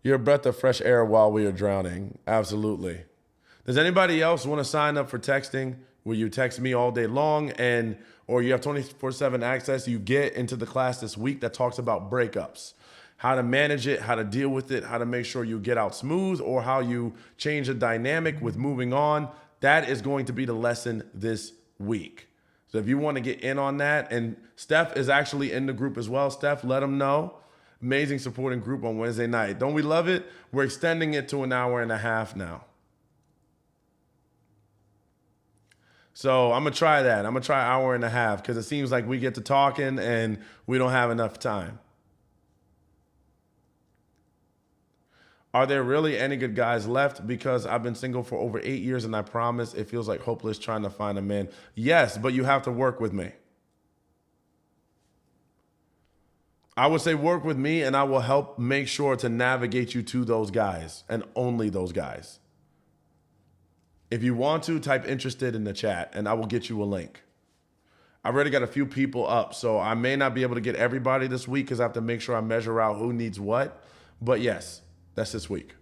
S1: You're a breath of fresh air while we are drowning. Absolutely. Does anybody else want to sign up for texting where you text me all day long and or you have 24/7 access? You get into the class this week that talks about breakups, how to manage it, how to deal with it, how to make sure you get out smooth, or how you change the dynamic with moving on. That is going to be the lesson this week. So if you want to get in on that, and Steph is actually in the group as well. Steph, let them know. Amazing supporting group on Wednesday night. Don't we love it? We're extending it to an hour and a half now. So I'm going to try that. I'm going to try an hour and a half because it seems like we get to talking and we don't have enough time. Are there really any good guys left? Because I've been single for over 8 years and I promise it feels like hopeless trying to find a man. Yes, but you have to work with me. I would say work with me and I will help make sure to navigate you to those guys and only those guys. If you want to, type interested in the chat and I will get you a link. I've already got a few people up, so I may not be able to get everybody this week because I have to make sure I measure out who needs what. But yes, that's this week.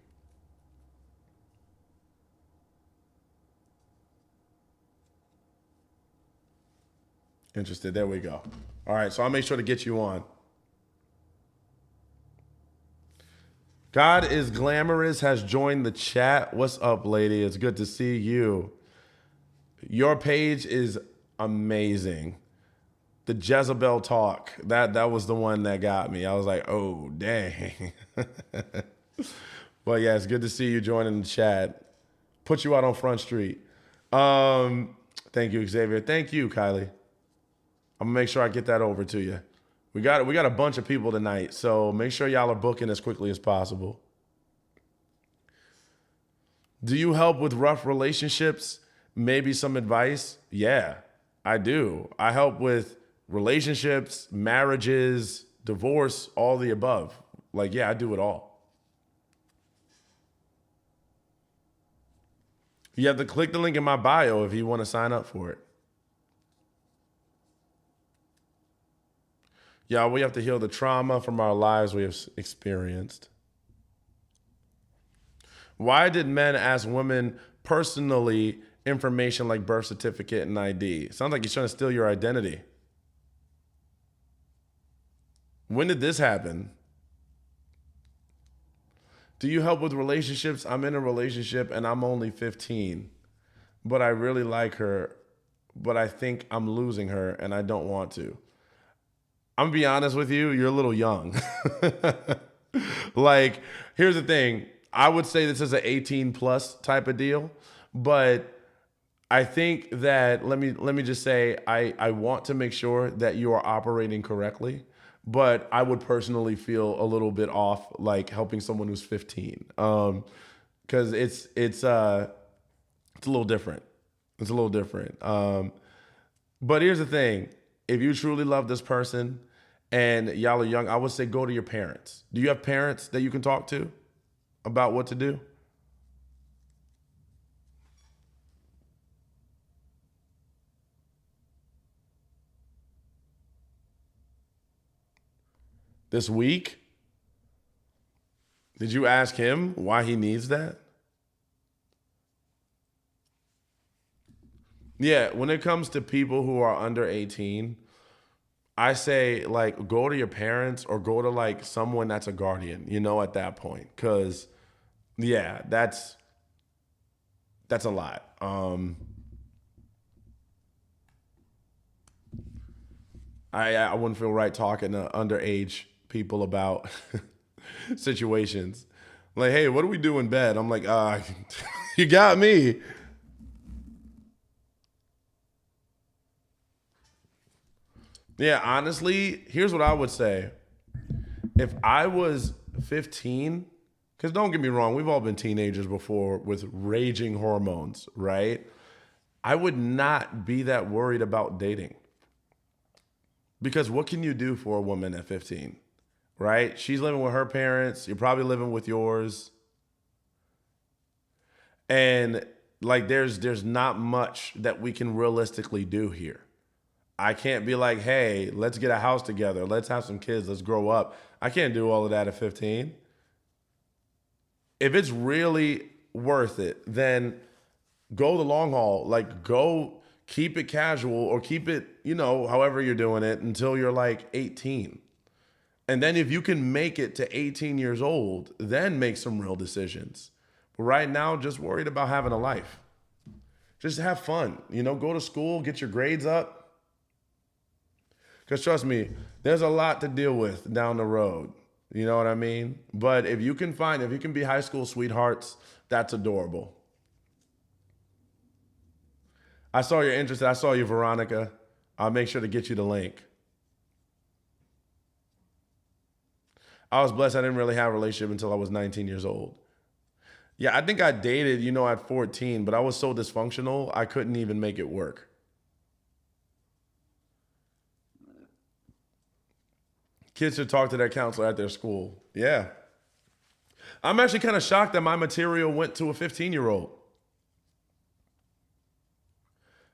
S1: Interested. There we go. All right, so I'll make sure to get you on. God is Glamorous has joined the chat. What's up, lady? It's good to see you. Your page is amazing. The Jezebel talk, that was the one that got me. I was like, oh, dang. But yeah, it's good to see you joining the chat. Put you out on Front Street. Thank you, Xavier. Thank you, Kylie. I'm gonna make sure I get that over to you. We got a bunch of people tonight, so make sure y'all are booking as quickly as possible. Do you help with rough relationships? Maybe some advice? Yeah, I do. I help with relationships, marriages, divorce, all the above. Like, yeah, I do it all. You have to click the link in my bio if you want to sign up for it. Yeah, we have to heal the trauma from our lives we have experienced. Why did men ask women personally information like birth certificate and ID? Sounds like he's trying to steal your identity. When did this happen? Do you help with relationships? I'm in a relationship and I'm only 15, but I really like her, but I think I'm losing her and I don't want to. I'm gonna be honest with you, you're a little young. Like, here's the thing. I would say this is an 18 plus type of deal, but I think that let me just say I want to make sure that you are operating correctly, but I would personally feel a little bit off like helping someone who's 15. Because it's a little different. It's a little different. But here's the thing. If you truly love this person and y'all are young, I would say go to your parents. Do you have parents that you can talk to about what to do? This week? Did you ask him why he needs that? Yeah, when it comes to people who are under 18, I say like go to your parents or go to like someone that's a guardian, at that point. Cause yeah, that's a lot. I wouldn't feel right talking to underage people about situations. Like, hey, what do we do in bed? I'm like, you got me. Yeah, honestly, here's what I would say. If I was 15, because don't get me wrong, we've all been teenagers before with raging hormones, right? I would not be that worried about dating. Because what can you do for a woman at 15, right? She's living with her parents. You're probably living with yours. And like there's not much that we can realistically do here. I can't be like, hey, let's get a house together. Let's have some kids. Let's grow up. I can't do all of that at 15. If it's really worth it, then go the long haul. Like, go keep it casual or keep it, however you're doing it until you're like 18. And then if you can make it to 18 years old, then make some real decisions. But right now, just worried about having a life. Just have fun. Go to school, get your grades up. Because trust me, there's a lot to deal with down the road. You know what I mean? But if you can be high school sweethearts, that's adorable. I saw you're interested. I saw you, Veronica. I'll make sure to get you the link. I was blessed I didn't really have a relationship until I was 19 years old. Yeah, I think I dated, at 14, but I was so dysfunctional, I couldn't even make it work. Kids should talk to their counselor at their school. Yeah. I'm actually kind of shocked that my material went to a 15-year-old.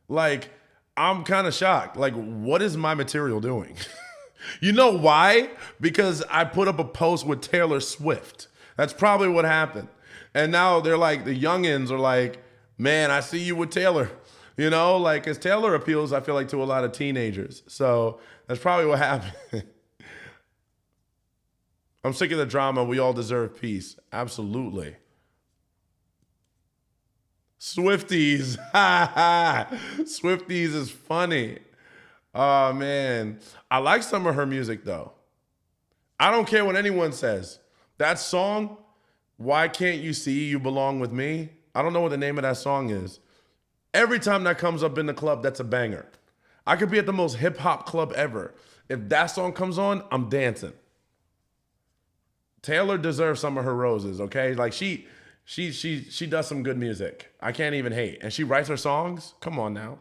S1: Like, I'm kind of shocked. Like, what is my material doing? You know why? Because I put up a post with Taylor Swift. That's probably what happened. And now they're like, the youngins are like, man, I see you with Taylor. Because Taylor appeals, I feel like, to a lot of teenagers. So that's probably what happened. I'm sick of the drama. We all deserve peace. Absolutely. Swifties. Swifties is funny. Oh, man. I like some of her music, though. I don't care what anyone says. That song, Why Can't You See You Belong With Me? I don't know what the name of that song is. Every time that comes up in the club, that's a banger. I could be at the most hip-hop club ever. If that song comes on, I'm dancing. Taylor deserves some of her roses, okay? Like, she does some good music. I can't even hate. And she writes her songs? Come on now.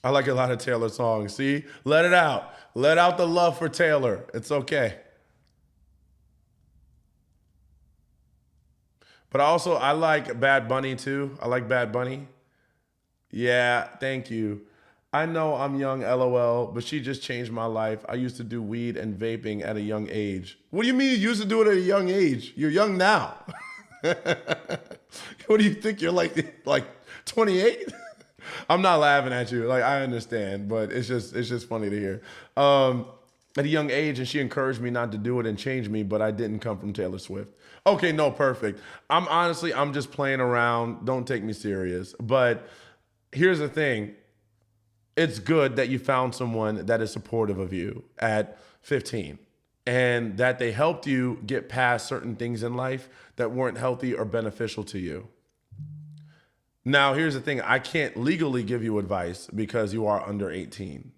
S1: I like a lot of Taylor songs. See? Let it out. Let out the love for Taylor. It's okay. But also, I like Bad Bunny too. I like Bad Bunny. Yeah, thank you. I know I'm young, LOL, but she just changed my life. I used to do weed and vaping at a young age. What do you mean you used to do it at a young age? You're young now. What do you think? You're like 28? I'm not laughing at you. Like, I understand, but it's just funny to hear. At a young age, and she encouraged me not to do it and changed me, but I didn't come from Taylor Swift. Okay, no, perfect. I'm just playing around. Don't take me serious. But here's the thing. It's good that you found someone that is supportive of you at 15 and that they helped you get past certain things in life that weren't healthy or beneficial to you. Now, here's the thing. I can't legally give you advice because you are under 18.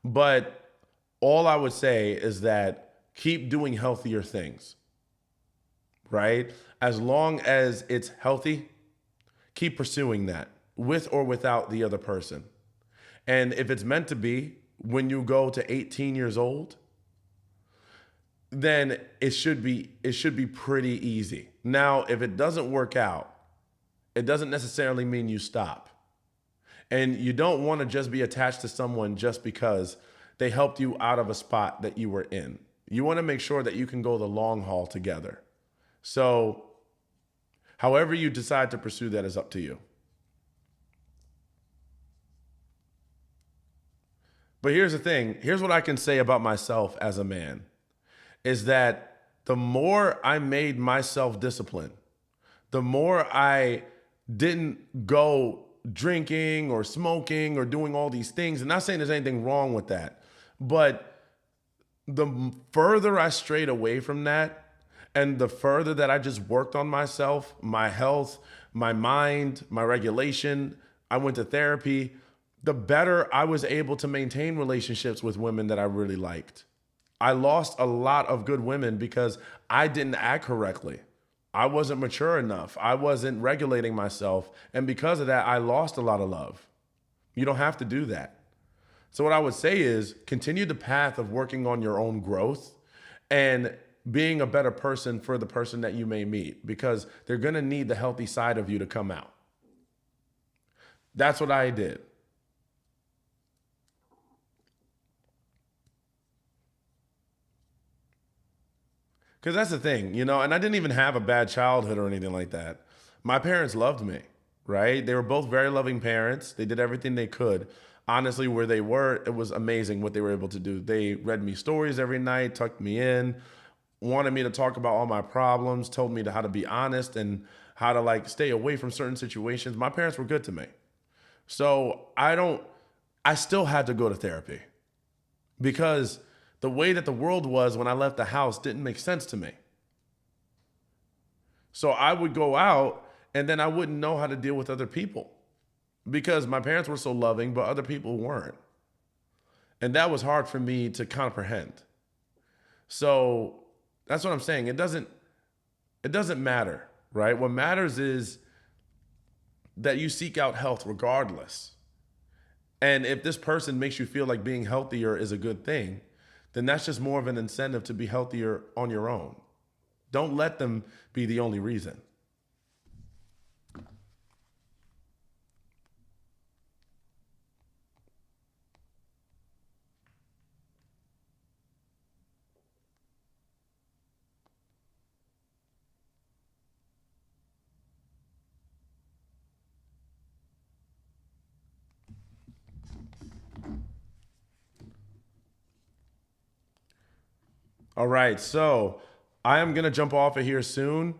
S1: But all I would say is that keep doing healthier things, right? As long as it's healthy, keep pursuing that with or without the other person. And if it's meant to be, when you go to 18 years old, then it should be pretty easy. Now, if it doesn't work out, it doesn't necessarily mean you stop. And you don't want to just be attached to someone just because they helped you out of a spot that you were in. You want to make sure that you can go the long haul together. So, however you decide to pursue that is up to you. But here's the thing. Here's what I can say about myself as a man, is that the more I made myself disciplined, the more I didn't go drinking or smoking or doing all these things. And not saying there's anything wrong with that, but the further I strayed away from that and the further that I just worked on myself, my health, my mind, my regulation, I went to therapy, the better I was able to maintain relationships with women that I really liked. I lost a lot of good women because I didn't act correctly. I wasn't mature enough. I wasn't regulating myself. And because of that, I lost a lot of love. You don't have to do that. So what I would say is continue the path of working on your own growth and being a better person for the person that you may meet, because they're going to need the healthy side of you to come out. That's what I did. Because that's the thing, you know, and I didn't even have a bad childhood or anything like that. My parents loved me, right? They were both very loving parents. They did everything they could. Honestly, where they were, it was amazing what they were able to do. They read me stories every night, tucked me in, wanted me to talk about all my problems, told me how to be honest and how to like stay away from certain situations. My parents were good to me. So I still had to go to therapy because the way that the world was when I left the house didn't make sense to me. So I would go out and then I wouldn't know how to deal with other people because my parents were so loving, but other people weren't. And that was hard for me to comprehend. So that's what I'm saying. It doesn't matter, right? What matters is that you seek out health regardless. And if this person makes you feel like being healthier is a good thing, then that's just more of an incentive to be healthier on your own. Don't let them be the only reason. All right, so I am gonna jump off of here soon.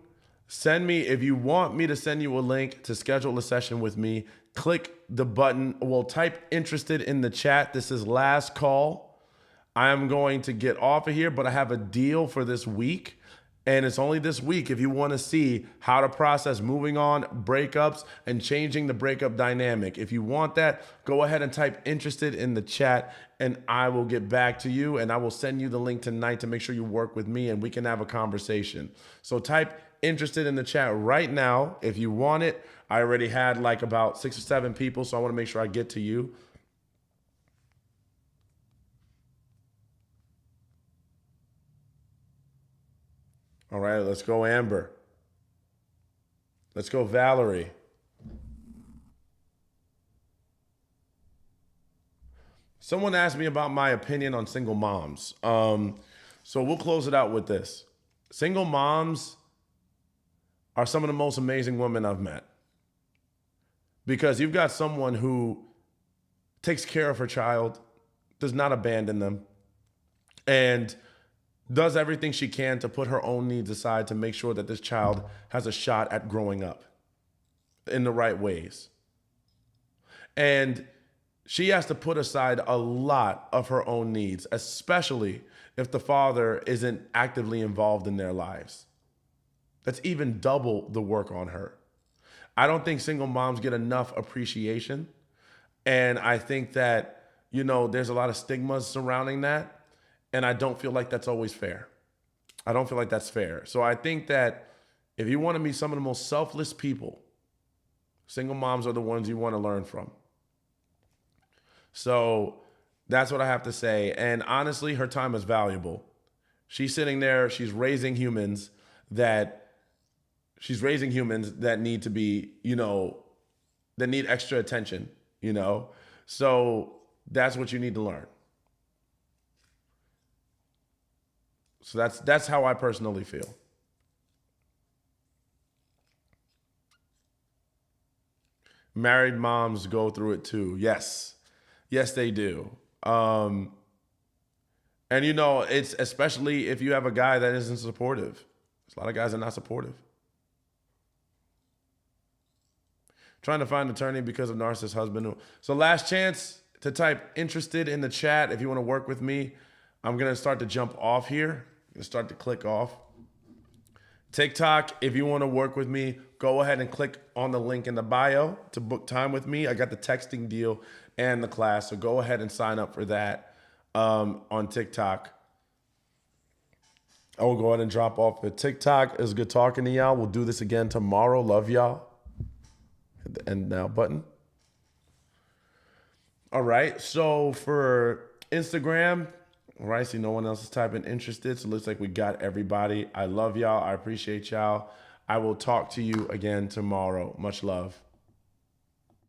S1: Send me, if you want me to send you a link to schedule a session with me, click the button. Well, type interested in the chat. This is last call. I am going to get off of here, but I have a deal for this week. And it's only this week if you want to see how to process moving on, breakups, and changing the breakup dynamic. If you want that, go ahead and type interested in the chat and I will get back to you and I will send you the link tonight to make sure you work with me and we can have a conversation. So type interested in the chat right now if you want it. I already had like about 6 or 7 people, so I want to make sure I get to you. All right, let's go Amber. Let's go Valerie. Someone asked me about my opinion on single moms. So we'll close it out with this. Single moms are some of the most amazing women I've met. Because you've got someone who takes care of her child, does not abandon them, and does everything she can to put her own needs aside to make sure that this child has a shot at growing up in the right ways. And she has to put aside a lot of her own needs, especially if the father isn't actively involved in their lives. That's even double the work on her. I don't think single moms get enough appreciation. And I think that, you know, there's a lot of stigmas surrounding that. And I don't feel like that's always fair. I don't feel like that's fair. So I think that if you want to meet some of the most selfless people, single moms are the ones you want to learn from. So that's what I have to say. And honestly, her time is valuable. She's sitting there, she's raising humans that need to be, you know, that need extra attention, you know? So that's what you need to learn. So that's how I personally feel. Married moms go through it too. Yes. Yes, they do. And you know, it's especially if you have a guy that isn't supportive. There's a lot of guys that are not supportive. Trying to find an attorney because of narcissist husband. So last chance to type interested in the chat if you want to work with me. I'm going to start to jump off here. Start to click off. TikTok, if you want to work with me, go ahead and click on the link in the bio to book time with me. I got the texting deal and the class, so go ahead and sign up for that on TikTok. I will go ahead and drop off at TikTok. It was good talking to y'all. We'll do this again tomorrow. Love y'all. Hit the end now button. All right, so for Instagram, all right, see no one else is typing interested, so it looks like we got everybody. I love y'all. I appreciate y'all. I will talk to you again tomorrow. Much love.